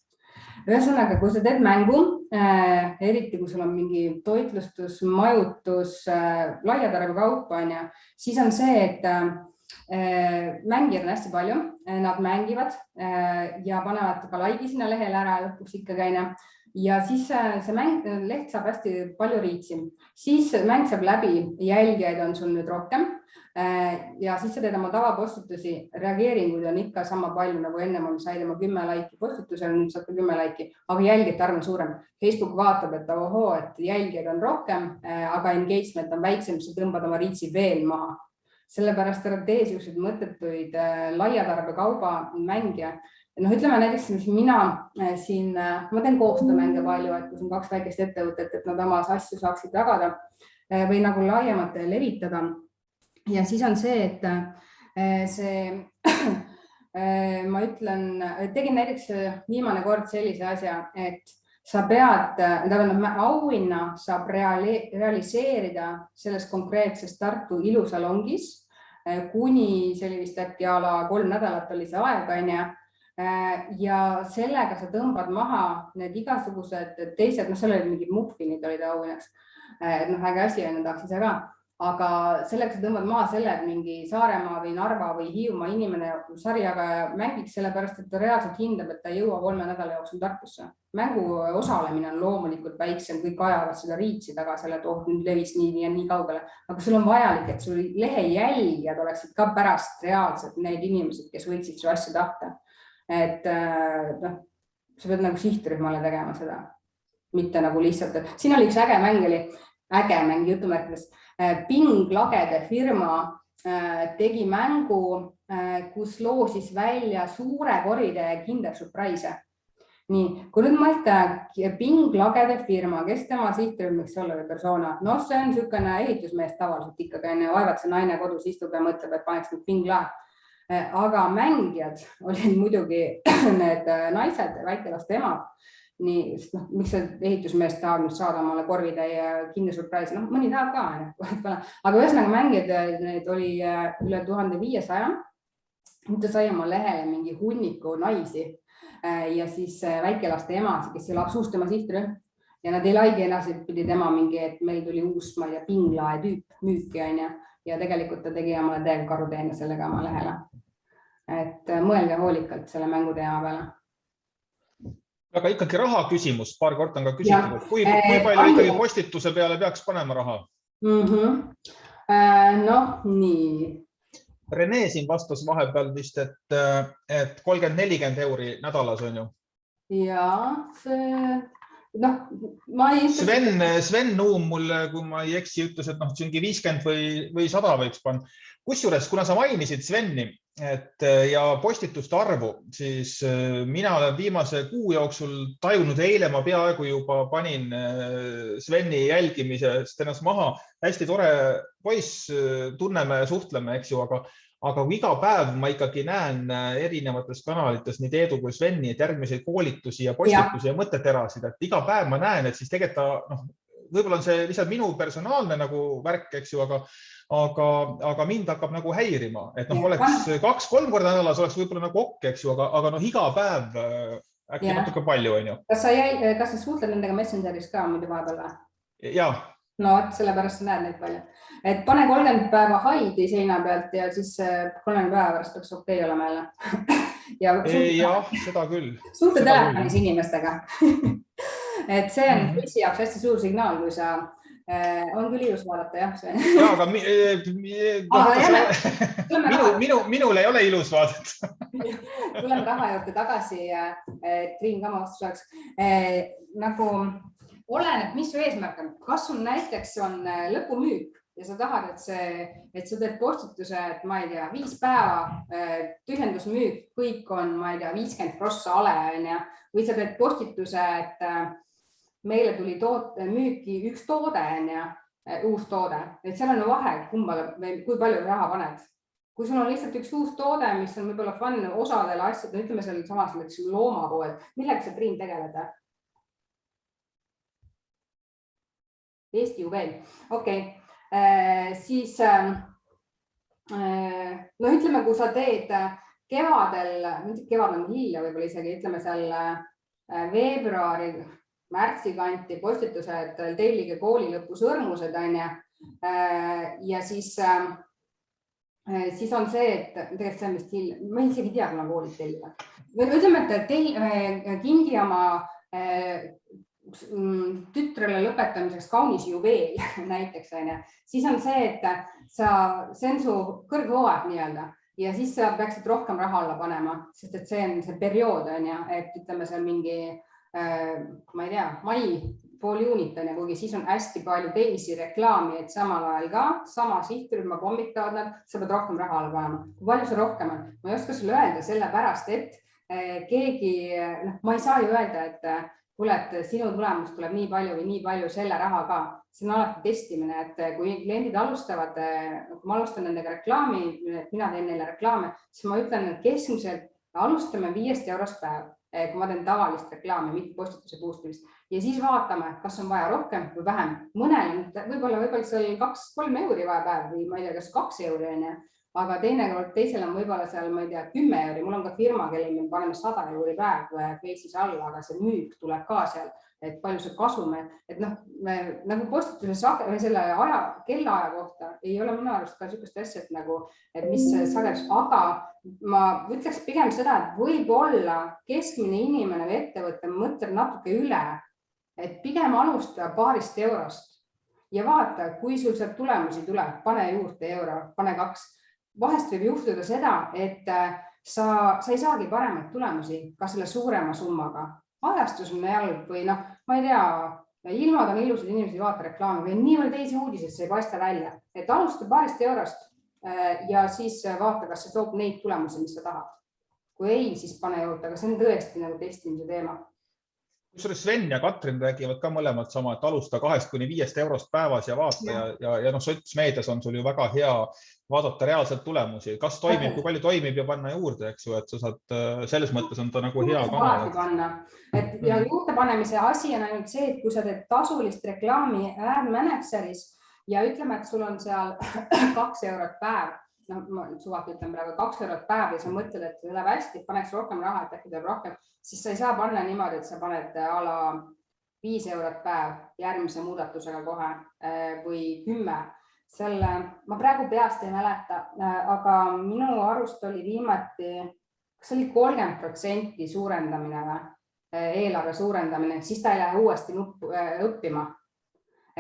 A: Ühesõnaga, kui sa teed mängu, eriti kui sul on mingi toitlustus, majutus, laiatarve kaup, siis on see, et mängijad on hästi palju, nad mängivad ja panevad ka laigi sinna lehele ära lõpuks ikkagi. Ja siis see leht saab hästi palju riitsi. Siis mäng saab läbi, jälgijaid on sul nüüd rohkem ja siis sa teed oma tavapostitusi, reageeringuid on ikka sama palju, nagu ennem on said oma 10 laiki postitusel, nüüd saab ka 10 laiki, aga jälgijate arv on suurem. Facebook vaatab, et ohoo, et jälgijaid on rohkem, aga engagement on väiksem, sa tõmbad oma riitsi veel maha. sellepärast ära tee selliseid mõttetuid laiatarbekauba mänge. Noh, ütleme näiteks, mis mina siin, ma teen koostöömänge palju, et kus on 2 väikest ettevõtet, et nad oma asju saaksid jagada või nagu laiemalt levitada. Ja siis on see, et ma ütlen, tegin näiteks viimane kord sellise asja, et sa pead, auhinna saab realiseerida selles konkreetses Tartu ilusalongis, kuni see oli vist äkki ala 3 nädalat oli see aega, ja sellega sa tõmbad maha need igasugused teised, seal oli mingid muffinid olid auhinnaks, äge asi on, tahaks ise ka, aga sellega sa tõmbad maha selle, et mingi Saaremaa või Narva või Hiiumaa inimene sarjaga mängiks, sellepärast, et ta reaalselt hindab, et ta ei jõua 3 nädala jooksul Tartusse. Mängu osalemine on loomulikult väiksem, kõik ajavad seda riitsi taga, selle nüüd levis nii ja nii kaugele, aga sul on vajalik, et sul lehe jälgijad oleksid ka pärast reaalselt need inimesed, kes võiksid su asja tahta. Et sa pead nagu sihtrühmale tegema seda, mitte nagu lihtsalt, et siin oli üks äge mäng jutumärkides. Ping Lagede firma tegi mängu, kus loosis välja suure koridee Kinder Surprise. Nii, kui nüüd mõelda Ping Lagede firma, kes tema sihtrühm võiks olla või persona? No see on niisugune ehitusmees tavaliselt ikkagi, vaevad see naine kodus istub ja mõtleb, et paneks nüüd Ping Lahe. Aga mängijad olid muidugi need naised, väikelaste emad. Nii, miks see ehitusmees tahab nüüd saada omale korvitäie Kinder Surprise? Mõni tahab ka. Aga ühesõnaga mängijad neid oli üle 1500. Nüüd ta sai oma lehele mingi hunniku naisi ja siis väikelaste emasid, kes ei lapsuust tema sihtrühm. Ja nad ei laigi edasi, pidi tema mingi, et meil tuli uus, ma ei tea, Pinglae tüüp müüki ja tegelikult ta tegi omale täiega karuteene sellega oma lehele. Et mõelge hoolikalt selle mängu teema peale.
B: Aga ikkagi raha küsimus, paar kord on ka küsitud. Kui palju ikkagi postituse peale peaks panema raha?
A: Noh, nii.
B: Rene siin vastas vahepeal vist, et 30-40 euri nädalas on ju.
A: Jaa, see... No, ma ei...
B: Sven Nuum mulle, kui ma ei eksi, ütles, et see ongi 50 või 100 võiks panna. Kusjuures, kuna sa mainisid Sveni ja postituste arvu, siis mina olen viimase kuu jooksul tajunud, eile ma peaaegu juba panin Sveni jälgimisest ennast maha. Hästi tore poiss, tunneme ja suhtleme, eks ju, aga kui iga päev ma ikkagi näen erinevates kanalites nii Teedu kui Sveni, et järgmiseid koolitusi ja postitusi ja mõtteterasid, et iga päev ma näen, et siis tegelikult võib-olla on see lihtsalt minu personaalne nagu värk, eks ju, aga mind hakkab nagu häirima, et oleks 2-3 korda nädalas oleks võib-olla nagu eks ju, aga iga päev äkki natuke palju on ju.
A: Kas sa suhtled nendega Messengeris ka muidu vahepeal või?
B: Jaa.
A: No, sellepärast sa näed neid palju. Et pane 30 päeva haidi seina pealt ja siis 30 päeva pärast peaks okei olema jälle.
B: Jah, seda küll.
A: Suhte telefonis inimestega. Et see on püsi jaoks hästi suur signaal, kui sa on küll ilus vaadata, jah.
B: Jaa, aga minul ei ole ilus vaadata.
A: Tuleme raha juurde tagasi, Triin Kama vastuseks. Nagu oleneb, mis su eesmärk on. Kas sul näiteks on lõpumüük ja sa tahad, et sa teed postituse, et ma ei tea, 5 päeva tühjendusmüük, kõik on, ma ei tea, 50% ale või sa teed postituse, et meile tuli müüki üks toode, uus toode, et seal on vahe, kui palju raha paned. Kui sul on lihtsalt üks uus toode, mis on võib-olla fun osadele asjad, ütleme seal samas looma pool, millega sa Triin tegeled? Eesti juveel. Okei. Siis ütleme, kui sa teed kevadel, on hilja võib-olla isegi, ütleme seal veebruari, märtsi kanti postitused tellige kooli lõpu sõrmused ja siis on see, et tegelikult see on vist hilja, ma isegi ei tea, kuna koolid tellivad. Ütleme, et kingi oma tütrele lõpetamiseks kaunis juveel näiteks, siis on see, et see on su kõrghooaeg nii-öelda ja siis sa peaksid rohkem raha alla panema, sest et see on see periood, et ütleme, see on mingi, ma ei tea, mai, pool juunit on ja kuigi siis on hästi palju teisi reklaami, et samal ajal ka sama sihtrühma pommitavad nad, sa pead rohkem raha alla panema. Kui palju see rohkem on? Ma ei oska sulle öelda sellepärast, et keegi, ma ei saa ju öelda, et kuule, et sinu tulemus tuleb nii palju või nii palju selle raha ka. See on alati testimine, et kui kliendid alustavad, kui ma alustan nendega reklaami, mina teen neile reklaame, siis ma ütlen, et keskmiselt alustame 5 eurost päev, kui ma teen tavalist reklaami, mitte postituse boostimist. Ja siis vaatame, kas on vaja rohkem või vähem. Mõnel on võib-olla seal 2-3 euri vaja päev või ma ei tea, kas 2 euri on, aga teisel on võib-olla seal, ma ei tea, 10 euri. Mul on ka firma, kellel me paneme 100 euri päev Face'is alla, aga see müük tuleb ka seal, et palju see kasume. Et nagu postituse selle kellaaja kohta ei ole minu arust ka niisugust asja, et mis sagedus, aga ma ütleks pigem seda, et võib-olla keskmine inimene või ettevõte mõtleb natuke üle, et pigem alusta paarist eurost ja vaata, kui sul sealt tulemusi tuleb, pane juurde euro, pane 2. Vahest võib juhtuda seda, et sa ei saagi paremaid tulemusi ka selle suurema summaga. Ajastus on jalg või ma ei tea, ilmad on ilusad, inimesed ei vaata reklaami või niivõrd teisi uudiseid, see ei paista välja. Et alusta paarist eurost ja siis vaata, kas see toob neid tulemusi, mis sa tahad. Kui ei, siis pane juurde, aga see on tõesti nagu testimise teema.
B: Sven ja Katrin räägivad ka mõlemad sama, et alusta 2-5 eurost päevas ja vaata ja sotsmeedias on sul ju väga hea vaadata reaalselt tulemusi. Kas toimib, kui palju toimib ja panna juurde, eks ju, et sa saad selles mõttes on ta nagu hea kanal.
A: Ja juurde panemise asi on ainult see, et kui sa teed tasulist reklaami AdManageris ja ütleme, et sul on seal 2 eurot päev, ma suvalt ütlen praegu 2 eurot päev ja sa mõtled, et see läheb hästi, paneks rohkem raha, et äkki teeb rohkem, siis sa ei saa panna niimoodi, et sa paned a la 5 eurot päev järgmise muudatusega kohe või 10. Ma praegu peast ei mäleta, aga minu arust oli viimati, kas oli 30% suurendamine või eelarve suurendamine, siis ta ei lähe uuesti õppima.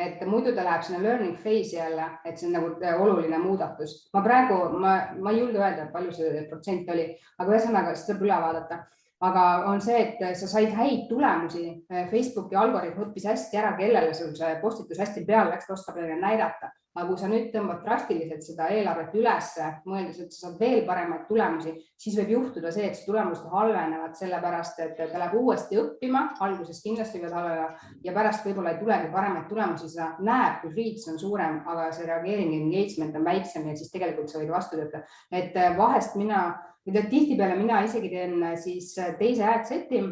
A: Et muidu ta läheb sinna learning phase jälle, et see on nagu oluline muudatus. Ma ei julge öelda, palju see protsent oli, aga ühesõnaga seda tuleb üle vaadata. Aga on see, et sa said häid tulemusi, Facebooki algoritm õppis hästi ära, kellele sul see postitus hästi peal läks, oskab näidata. Aga kui sa nüüd tõmbad drastiliselt seda eelarvet üles, mõeldes, et sa saad veel paremaid tulemusi, siis võib juhtuda see, et see tulemused halvenevad sellepärast, et ta läheb uuesti õppima, alguses kindlasti pead halvenema ja pärast võib-olla ei tulegi paremaid tulemusi, sa näeb, kui reach on suurem, aga see reageering engagement on väiksem ja siis tegelikult sa võid vastu tööta. Et vahest tihtipeale mina isegi teen siis teise ad-seti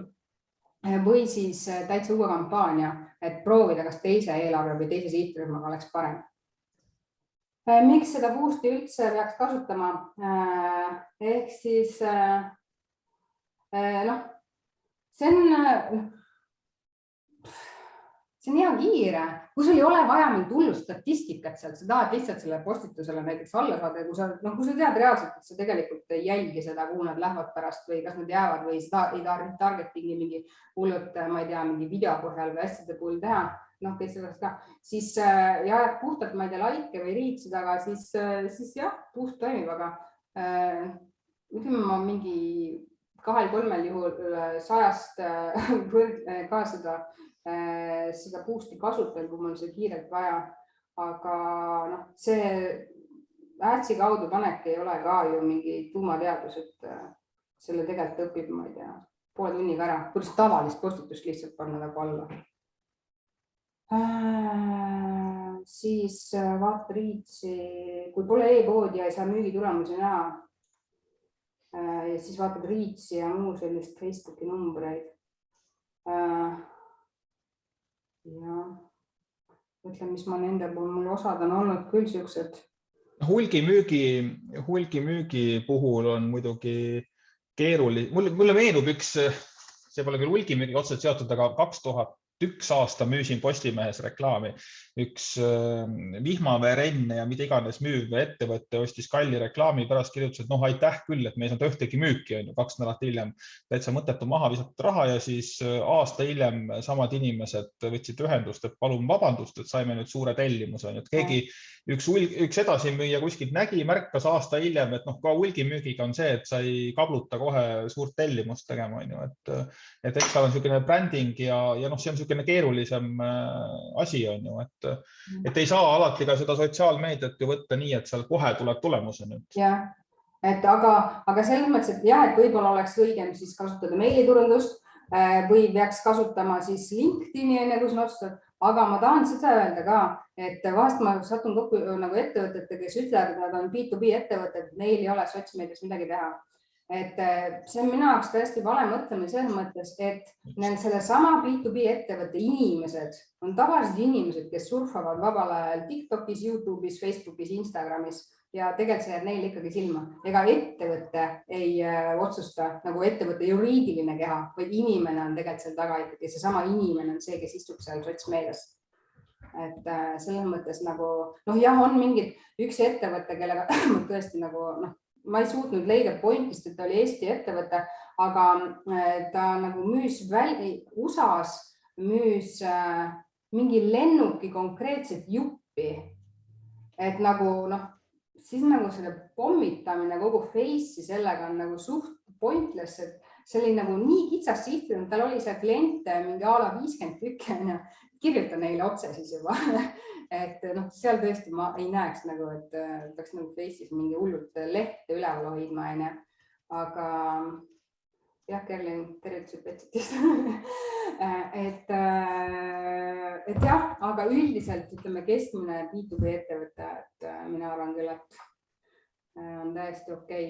A: või siis täitsa uue kampaania, et proovida, kas teise eelarve või teise sihtrühmaga oleks parem. Miks seda boost'i üldse peaks kasutama? Ehk siis see on hea kiire. Kui sul ei ole vaja mingit hullu statistikat sealt, sa tahad lihtsalt selle postitusele näiteks alla saada, kui sa tead reaalselt, et sa tegelikult ei jälgi seda, kuhu nad lähevad pärast või kas nad jäävad või ei targetingi mingi hullult, ma ei tea, mingi video põhjal või asjade puhul teha, siis jääb puhtalt, ma ei tea, like või reach'i taga, siis jah, boost toimib, aga ütleme ma mingi 2-3 juhul 100-st ka seda boost'i kasutan, kui mul see kiirelt vaja, aga see Adsi kaudu panek ei ole ka ju mingi tuumateadus, et selle tegelikult õpib, ma ei tea, poole tunniga ära, kuidas tavalist postitust lihtsalt panna nagu alla. Siis vaata reach'i, kui pole e-poodi ja ei saa müügitulemusi näha ja siis vaatad reach'i ja muu sellist Facebooki numbreid. Ja ütlen, mis ma nende puhul, mul osad on olnud küll siuksed.
B: Hulgimüügi puhul on muidugi keeruline. Mulle meenub üks, see pole küll hulgimüügi otseselt seotud, aga 2001 aasta müüsin Postimehes reklaami. Üks vihmaveerenne ja mida iganes müüv ettevõtte ostis kalli reklaami, pärast kirjutas, et aitäh küll, et me ei saanud ühtegi müüki, 2 nädalat hiljem. Täitsa mõttetu maha visatud raha ja siis aasta hiljem samad inimesed võtsid ühendust, et palun vabandust, et saime nüüd suure tellimuse. Keegi üks edasimüüja kuskilt nägi, märkas aasta hiljem, et ka hulgimüügiga on see, et sa ei kabluta kohe suurt tellimust tegema. Et eks seal on niisugune bränding ja see on niisugune keerulisem asi on ju, et ei saa alati ka seda sotsiaalmeediat ju võtta nii, et seal kohe tuleb tulemuseni.
A: Jah, aga selles mõttes, et jah, et võib-olla oleks õigem siis kasutada meiliturundust või peaks kasutama siis LinkedIni, kus on otsustatud. Aga ma tahan seda öelda ka, et vahest ma satun kokku nagu ettevõtete, kes ütlevad, et nad on B2B ettevõtted, neil ei ole sotsmeedias midagi teha. Et see on minu jaoks tõesti vale mõtlemine selles mõttes, et selle sama B2B ettevõtte inimesed on tavalised inimesed, kes surfavad vabal ajal TikTokis, YouTube'is, Facebookis, Instagramis ja tegelikult see jääb neile ikkagi silma. Ega ettevõtte ei otsusta nagu ettevõtte juriidiline keha, vaid inimene on tegelikult seal taga ikkagi. See sama inimene on see, kes istub seal sotsmeedias. Et selles mõttes nagu, jah, on mingid üks ettevõte, kellega ma tõesti nagu, ma ei suutnud leida pointist, et ta oli Eesti ettevõte, aga ta nagu müüs USA-s müüs mingi lennuki konkreetset juppi. Et nagu, siis nagu selle pommitamine kogu face'i sellega on nagu suht pointless, et see oli nagu nii kitsas sihtinud, tal oli see kliente mingi a la 50 tükki, kirjuta neile otse siis juba. Et seal tõesti ma ei näeks nagu, et peaks nagu face'is mingi hullult lehte üleval hoidma, aga jah, Kerlin, tervitused Betsitist. Et jah, aga üldiselt ütleme keskmine B2B ettevõte, et mina arvan küll, et on täiesti okei.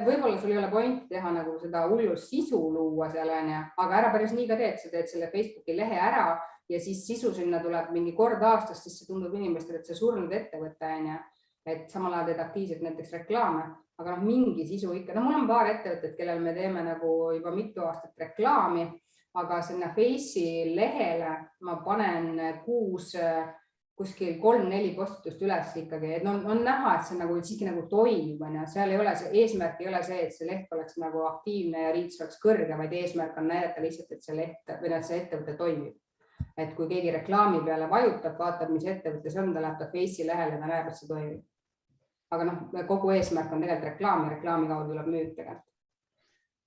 A: Võib-olla sul ei ole point teha nagu seda hullu sisu luua seal, aga ära päris nii ka teed, sa teed selle Facebooki lehe ära ja siis sisu sinna tuleb mingi kord aastas, siis see tundub inimestele, et see surnud ettevõte on, et samal ajal teed aktiivselt näiteks reklaame, aga mingi sisu ikka. Mul on paar ettevõtet, kellel me teeme nagu juba mitu aastat reklaami, aga sinna Face'i lehele ma panen kuskil 3-4 postitust üles ikkagi, et on näha, et see nagu siiski nagu toimub, seal ei ole see eesmärk, ei ole see, et see leht oleks nagu aktiivne ja riits oleks kõrge, vaid eesmärk on näidata lihtsalt, et see leht või see ettevõte toimib. Et kui keegi reklaami peale vajutab, vaatab, mis ettevõte see on, ta läheb ta Face'i lehele ja ta näeb, et see toimib. Aga kogu eesmärk on tegelikult reklaam ja reklaami kaudu tuleb müük tegelikult.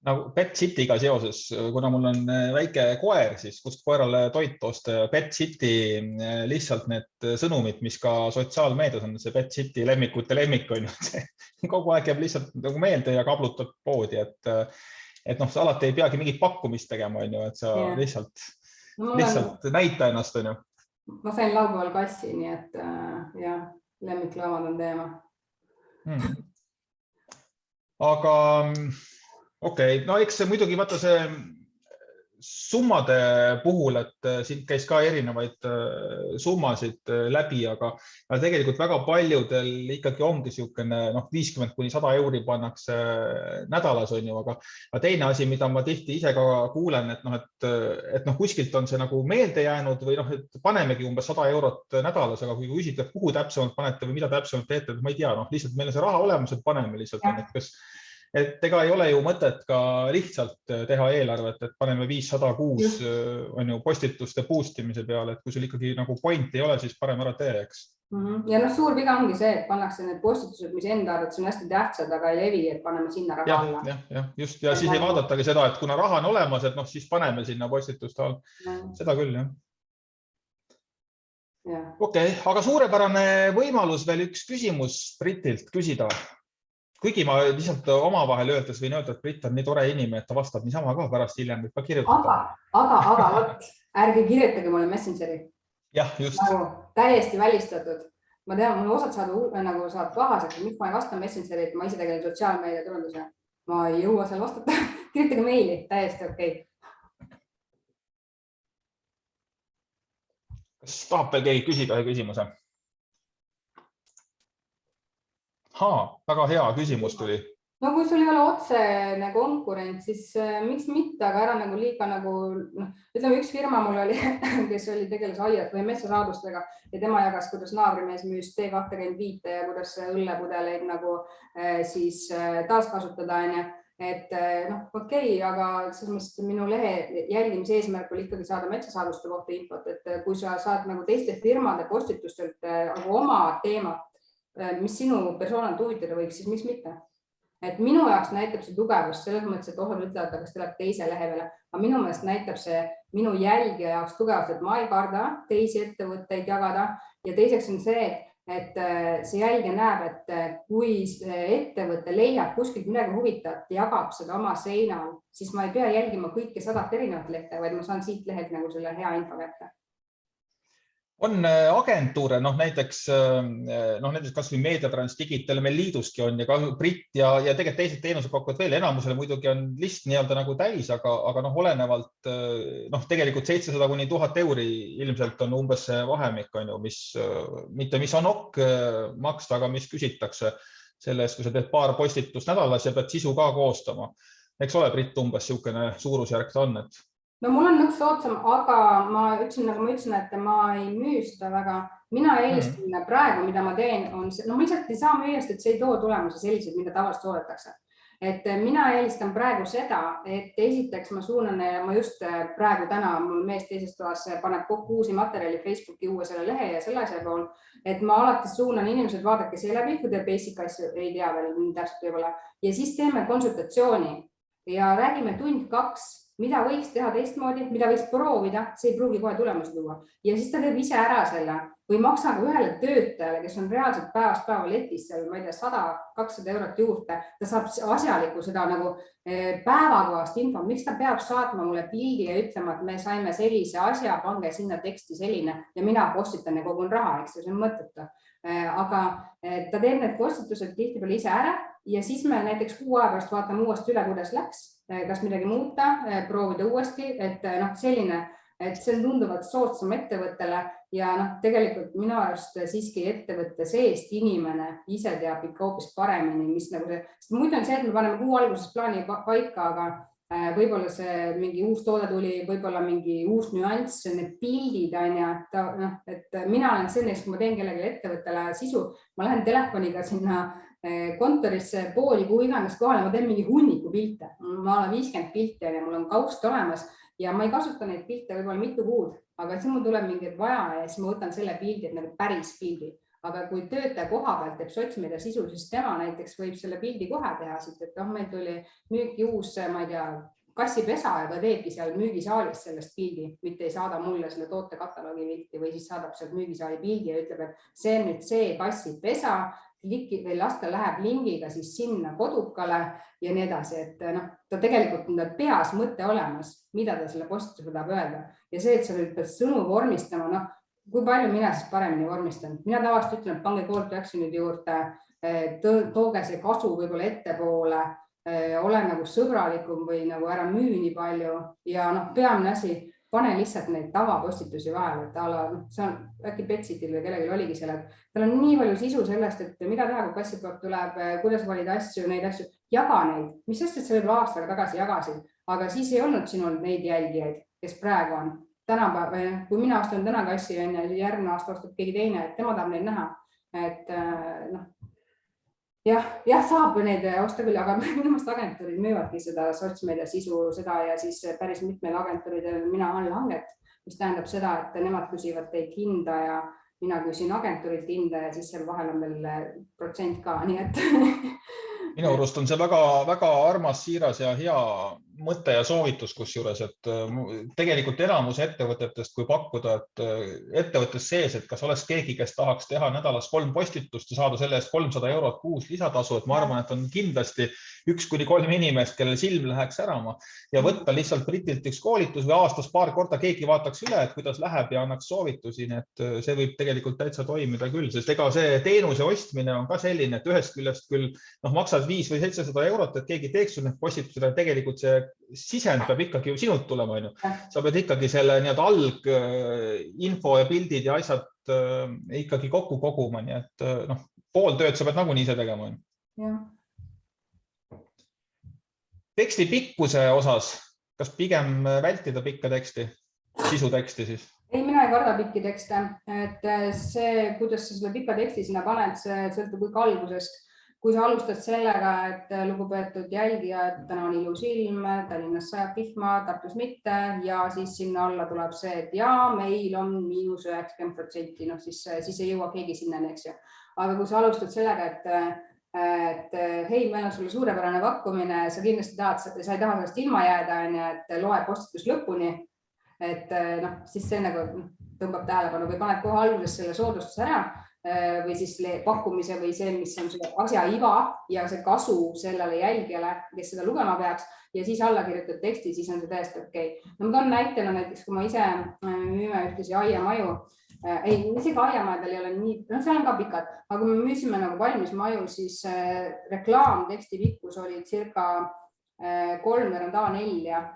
B: Nagu Pet City'ga seoses, kuna mul on väike koer, siis kust koerale toit osta ja Pet City lihtsalt need sõnumid, mis ka sotsiaalmeedias on, see Pet City lemmikute lemmik on ju, kogu aeg jääb lihtsalt nagu meelde ja kablutab poodi, et alati ei peagi mingit pakkumist tegema, on ju, et sa lihtsalt näita ennast, on ju.
A: Ma sain laupäeval kassi, nii et jah, lemmikloomad on teema.
B: Aga okei, eks muidugi vaata see summade puhul, et siin käis ka erinevaid summasid läbi, aga tegelikult väga paljudel ikkagi ongi niisugune 50–100 euri pannakse nädalas, on ju, aga teine asi, mida ma tihti ise ka kuulen, et kuskilt on see nagu meelde jäänud või et panemegi umbes 100 eurot nädalas, aga kui küsitled, kuhu täpsemalt panete või mida täpsemalt teete, ma ei tea, lihtsalt meil on see raha olemas, et paneme lihtsalt, et ega ei ole ju mõtet ka lihtsalt teha eelarvet, et paneme 506 on ju postituste boostimise peale, et kui sul ikkagi nagu point ei ole, siis parem ära tee, eks.
A: Ja suur viga ongi see, et pannakse need postitused, mis enda arvates on hästi tähtsad, aga ei levi, et paneme sinna raha alla.
B: Jah, just. Ja siis ei vaadatagi seda, et kuna raha on olemas, et siis paneme sinna postituste all. Seda küll, jah. Okei, aga suurepärane võimalus veel üks küsimus Britilt küsida. Kuigi ma lihtsalt omavahel öeldes võin öelda, et Brit on nii tore inimene, et ta vastab niisama ka pärast hiljem, võib ka kirjutada.
A: Aga ärge kirjutage mulle Messengeri.
B: Jah, just.
A: Täiesti välistatud. Ma tean, mul osad saad pahaseks, miks ma ei vasta Messengeri, et ma ise tegelen sotsiaalmeedia turunduse. Ma ei jõua seal vastata. Kirjutage meili, täiesti okei.
B: Kas tahab veel keegi küsida ühe küsimuse? Väga hea küsimus tuli.
A: Kui sul ei ole otsene konkurent, siis miks mitte, aga ära nagu liiga ütleme, üks firma mul oli, kes oli tegeles aiad või metsasaadustega ja tema jagas, kuidas naavrimees müüs T25 ja kuidas õllepudeleid nagu siis taaskasutada, et okei, aga selles mõttes minu lehe jälgimise eesmärk oli ikkagi saada metsasaaduste kohta infot, et kui sa saad nagu teiste firmade postitustelt oma teemat, mis sinu persoonalt huvitada võiks, siis miks mitte? et minu jaoks näitab see tugevust selles mõttes, et osad ütlevad, kas tuleb teise lehe peale, aga minu meelest näitab see minu jälgija jaoks tugevust, et ma ei karda teisi ettevõtteid jagada ja teiseks on see, et see jälgija näeb, et kui ettevõte leiab kuskilt midagi huvitavat, jagab seda oma seinal, siis ma ei pea jälgima kõike 100 erinevat lehte, vaid ma saan siit lehelt nagu selle hea info kätte.
B: On agentuure, näiteks kas või Meediatrans Digital meil liiduski on ja ka Brit ja tegelikult teised teenusepakkujad veel, enamusele muidugi on list nii-öelda nagu täis, aga olenevalt tegelikult 700 kuni 1000 euri ilmselt on umbes see vahemik, on ju, mitte mis on maksta, aga mis küsitakse selles, kui sa teed paar postitust nädalas ja pead sisu ka koostama. Eks ole, Brit, umbes siukene suurusjärk ta on, et
A: no mul on üks soodsam, aga ma ütlesin, et ma ei müü seda väga. Mina eelistan praegu, mida ma teen, on see, ma lihtsalt ei saa müüast, et see ei too tulemusi selliseid, mida tavaliselt oodatakse. Et mina eelistan praegu seda, et esiteks ma suunan, ma just praegu täna, mul mees teises toas paneb kokku uusi materjali Facebooki uue selle lehe ja selle asja pool, et ma alati suunan inimesed, vaadake see läbi, kui te basic asju ei tea veel, täpselt võib-olla. Ja siis teeme konsultatsiooni ja räägime tund-2, mida võiks teha teistmoodi, mida võiks proovida, see ei pruugi kohe tulemusi tuua. Ja siis ta teeb ise ära selle või maksa ühele töötajale, kes on reaalselt päevast päeva letis, ma ei tea, 100-200 eurot juurde, ta saab asjaliku seda nagu päevakohast info, miks ta peab saatma mulle pildi ja ütlema, et me saime sellise asja, pange sinna teksti selline ja mina postitan ja kogun raha, eks see on mõttetu. Aga ta teeb need postitused tihtipeale ise ära ja siis me näiteks 6 aja pärast vaatame uuesti üle, kuidas läks, kas midagi muuta, proovida uuesti, et selline, et see on tunduvalt soodsam ettevõttele ja tegelikult minu arust siiski ettevõtte seest inimene ise teab ikka hoopis paremini, mis nagu see, sest muidu on see, et me paneme kuu alguses plaani paika, aga võib-olla see mingi uus toode tuli, võib-olla mingi uus nüanss, need pildid on ja, et mina olen selline, kui ma teen kellelegi ettevõttele sisu, ma lähen telefoniga sinna kontorisse pooli, kuhu iganes kohale, ma teen mingi hunniku pilte. Ma olen 50 pilti ja mul on kaust olemas ja ma ei kasuta neid pilte võib-olla mitu kuud, aga siis mul tuleb mingid vaja ja siis ma võtan selle pildi, et nagu päris pildi. Aga kui töötaja koha pealt teeb sotsmeedia sisu, siis tema näiteks võib selle pildi kohe teha, et meil tuli müüki uus, ma ei tea, kassipesa ja ta teebki seal müügisaalis sellest pildi, mitte ei saada mulle selle toote kataloogi pilti või siis saadab sealt müügisaali pildi ja ütleb, et see on nüüd see kassipesa, või lasta läheb lingiga siis sinna kodukale ja nii edasi, et ta tegelikult on peas mõte olemas, mida ta selle postituse tahab öelda ja see, et sa pead sõnu vormistama, kui palju mina siis paremini vormistan. Mina tavaliselt ütlen, et pange call to action'id juurde, tooge see kasu võib-olla ettepoole, ole nagu sõbralikum või nagu ära müü nii palju ja peamine asi, pane lihtsalt neid tavapostitusi vahel, et see on äkki Betsitil või kellelgi oligi seal, et tal on nii palju sisu sellest, et mida teha, kui kassipood tuleb, kuidas valida neid asju, jaga neid, mis sest, et sa võib aastaga tagasi jagasid, aga siis ei olnud sinul neid jälgijaid, kes praegu on. Tänapäeval, kui mina ostan täna kassi ja järgmine aasta ostab keegi teine, et tema tahab neid näha, et jah, saab neid osta küll, aga minu meelest agentuurid müüvadki seda sotsmeedia sisu seda ja siis päris mitmed agentuuridel mina all hanget, mis tähendab seda, et nemad küsivad teid hinda ja mina küsin agentuurilt hinda ja siis seal vahel on veel protsent ka, nii et
B: minu arust on see väga armas, siiras ja hea mõte ja soovitus kusjuures, et tegelikult enamus ettevõtetest, kui pakkuda, et ettevõttes sees, et kas oleks keegi, kes tahaks teha nädalas 3 postitust ja saada selle eest 300 eurot kuus lisatasu, et ma arvan, et on kindlasti 1-3 inimest, kellel silm läheks särama ja võtta lihtsalt Britilt üks koolitus või aastas paar korda keegi vaataks üle, et kuidas läheb ja annaks soovitusi, et see võib tegelikult täitsa toimida küll, sest ega see teenuse ostmine on ka selline, et ühest küljest küll maksad 500 või 700 eurot, et keegi teeks sul need postitused, tegelikult see sisend peab ikkagi sinult tulema, sa pead ikkagi selle alginfo ja pildid ja asjad ikkagi kokku koguma, nii et pool tööd sa pead nagunii ise tegema. Teksti pikkuse osas, kas pigem vältida pikka teksti, sisuteksti siis?
A: Ei, mina ei karda pikki tekste, et see, kuidas sa selle pika teksti sinna paned, see sõltub kõik algusest. Kui sa alustad sellega, et lugupeetud jälgija, et täna on ilus ilm, Tallinnas sajab vihma, Tartus mitte ja siis sinna alla tuleb see, et ja meil on -90%, siis ei jõua keegi sinna, eks ju. Aga kui sa alustad sellega, et et hei, meil on sulle suurepärane pakkumine, sa kindlasti tahad, sa ei taha sellest ilma jääda, et loe postitus lõpuni. Et siis see nagu tõmbab tähelepanu või paned kohe alguses selle soodustuse ära või siis pakkumise või see, mis on selle asja iva ja see kasu sellele jälgijale, kes seda lugema peaks ja siis alla kirjutatud teksti, siis on see täiesti okei. No ma toon näitena näiteks, kui ma ise müüme ühtlasi aiamaju, isegi aiamajadel ei ole nii, seal on ka pikad, aga kui me müüsime nagu valmis maju, siis reklaamteksti pikkus oli circa 3 A4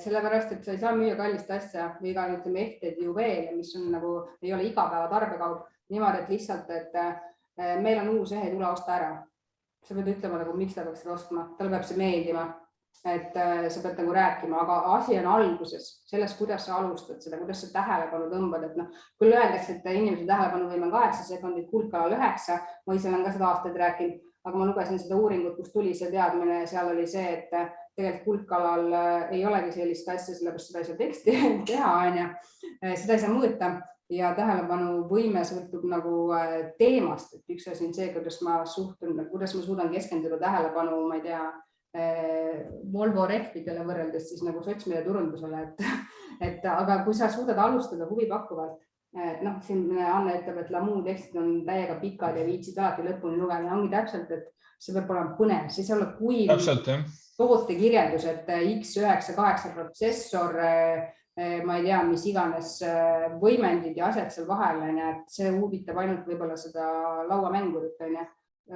A: sellepärast, et sa ei saa müüa kallist asja või ka ehted juveele, mis on nagu, ei ole igapäeva tarbekaup, niimoodi, et lihtsalt, et meil on uus ehe, tule osta ära. Sa pead ütlema, nagu, miks ta peaks seda ostma, tal peab see meeldima, et sa pead nagu rääkima, aga asi on alguses selles, kuidas sa alustad seda, kuidas sa tähelepanu tõmbad, et kui öeldakse, et inimese tähelepanu võime 8 sekundit, kulkalal 9, ma ise olen ka seda aastaid rääkinud, aga ma lugesin seda uuringut, kus tuli see teadmine ja seal oli see, et tegelikult kulkalal ei olegi sellist asja, sellepärast seda ei saa teksti teha, seda ei saa mõõta ja tähelepanu võime sõltub nagu teemast, et üks asi on see, kuidas ma suudan keskenduda tähelepanu, ma ei tea, Volvo rehvidele võrreldes siis nagu sotsmeedia turundusele, aga kui sa suudad alustada huvipakkuvalt, siin Anne ütleb, et Lamu tekstid on täiega pikad ja viitsid alati lõpuni lugeda, ongi täpselt, et see peab olema põnev, see ei saa olla kuiv tootekirjeldus, et X98 protsessor, ma ei tea, mis iganes võimendid ja asjad seal vahel, et see huvitab ainult võib-olla seda lauamängurit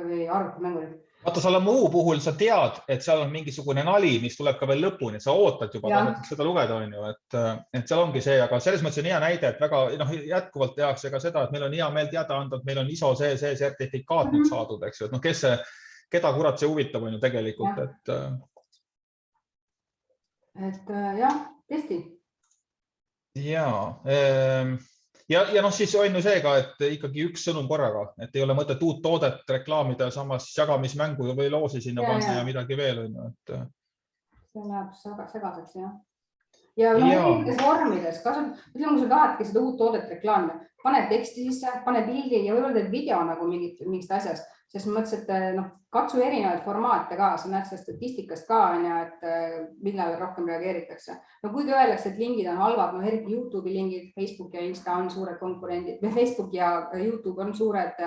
A: või arvutimängurit.
B: Vaata, selle muu puhul sa tead, et seal on mingisugune nali, mis tuleb ka veel lõpuni, sa ootad juba seda lugeda, on ju, et seal ongi see, aga selles mõttes on hea näide, et väga jätkuvalt tehakse ka seda, et meil on hea meel teada anda, et meil on ISO see sertifikaat nüüd saadud, eks ju, et keda kurat see huvitab, on ju tegelikult,
A: et jah, testi.
B: Ja siis on ju see ka, et ikkagi üks sõnum korraga, et ei ole mõtet uut toodet reklaamida ja samas jagamismängu või loosi sinna panna ja midagi veel.
A: See läheb segaseks, jah. Ja nendes vormides, ütleme, kui sa tahadki seda uut toodet reklaamida, pane teksti sisse, pane pildi ja võib-olla teed video nagu mingist asjast, sest ma mõtlesin, et katsu erinevaid formaate ka, sa näed seda statistikast ka, et millal rohkem reageeritakse. No kuigi öeldakse, et lingid on halvad, eriti YouTube'i lingid, Facebook ja Insta on suured konkurendid, või Facebook ja YouTube on suured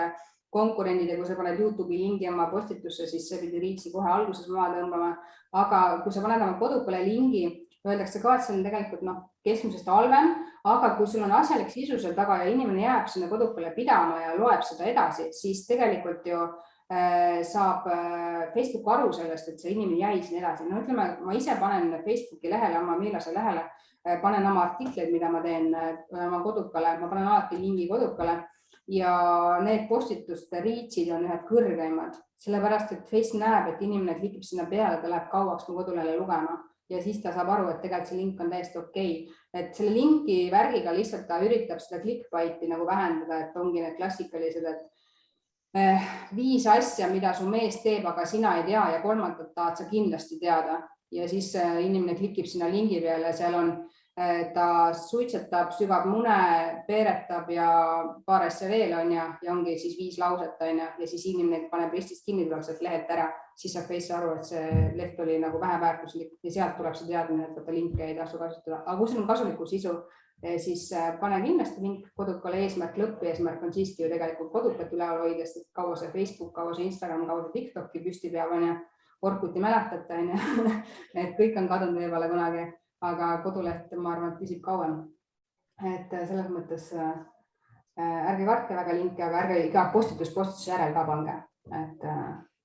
A: konkurendid ja kui sa paned YouTube'i lingi oma postitusse, siis see pidi riitsi kohe alguses maha tõmbama. Aga kui sa paned oma kodukale lingi, öeldakse ka, et see on tegelikult keskmisest halvem, aga kui sul on asjalik sisu seal taga ja inimene jääb sinna kodukale pidama ja loeb seda edasi, siis tegelikult ju saab Facebook aru sellest, et see inimene jäi siin edasi. No ütleme, ma ise panen Facebooki lehele, oma Miilase lehele, panen oma artikleid, mida ma teen oma kodukale, ma panen alati lingi kodukale ja need postituste riitsid on ühed kõrgeimad, sellepärast, et Facebook näeb, et inimene klikib sinna peale, ta läheb kauaks mu kodulehele lugema ja siis ta saab aru, et tegelikult see link on täiesti okei. Et selle linki värgiga lihtsalt ta üritab seda clickbaiti nagu vähendada, et ongi need klassikalised, et 5 asja, mida su mees teeb, aga sina ei tea ja 3. tahad sa kindlasti teada ja siis inimene klikib sinna lingi peale, seal on ta suitsetab, sügab mune, peeretab ja paar asja veel on ja ongi siis 5 lauset on ja siis inimene paneb Eestist kinni, tuleb sealt lehelt ära, siis saab Facebook aru, et see leht oli nagu väheväärtuslik ja sealt tuleb see teadmine, et võtta linke ei tasu kasutada. Aga kui sul on kasulikku sisu, siis pane kindlasti link kodukale, eesmärk, lõppeesmärk on siiski ju tegelikult kodukat üleval hoidest, et kaua see Facebook, kaua see Instagram, kaua see TikToki püsti peab on ja Orkuti mäletate on ja et kõik on kadunud võib-olla kunagi. Aga koduleht, ma arvan, et püsib kauem. Et selles mõttes ärge kartke väga linke, aga ärge iga postituse järel ka pange, et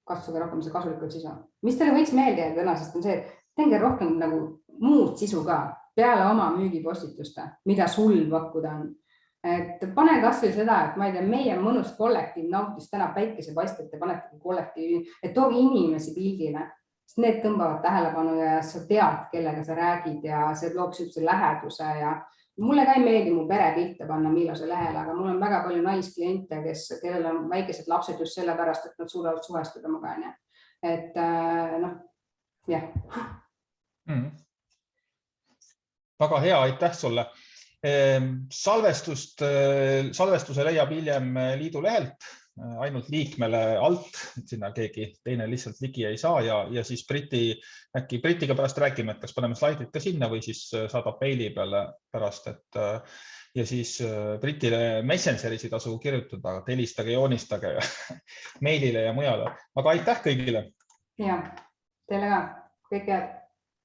A: katsuge rohkem see kasulikult sisu. Mis teile võiks meelde jääda tänasest on see, et tenge rohkem nagu muud sisu ka peale oma müügipostituste, mida sul pakkuda on. Et pane kas või seda, et ma ei tea, meie mõnus kollektiiv nautis täna päikesepaistet ja panetagi kollektiivi, et toogi inimesi pildile. Need tõmbavad tähelepanu ja sa tead, kellega sa räägid ja see loob sellise läheduse ja mulle ka ei meeldi mu perepilte panna Miilase lehele, aga mul on väga palju naiskliente, kellel on väikesed lapsed just sellepärast, et nad suudavad suhestuda maga. Et jah.
B: Väga hea, aitäh sulle. Salvestuse leiab hiljem liidu lehelt ainult liikmele alt, sinna keegi teine lihtsalt ligi ei saa ja siis äkki Britiga pärast räägime, et kas paneme slaidid ka sinna või siis saadab meili peale pärast, ja siis Britile Messengeris ei tasu kirjutada, helistage, joonistage meilile ja mujale. Aga aitäh kõigile!
A: Ja, teile ka. Kõike head!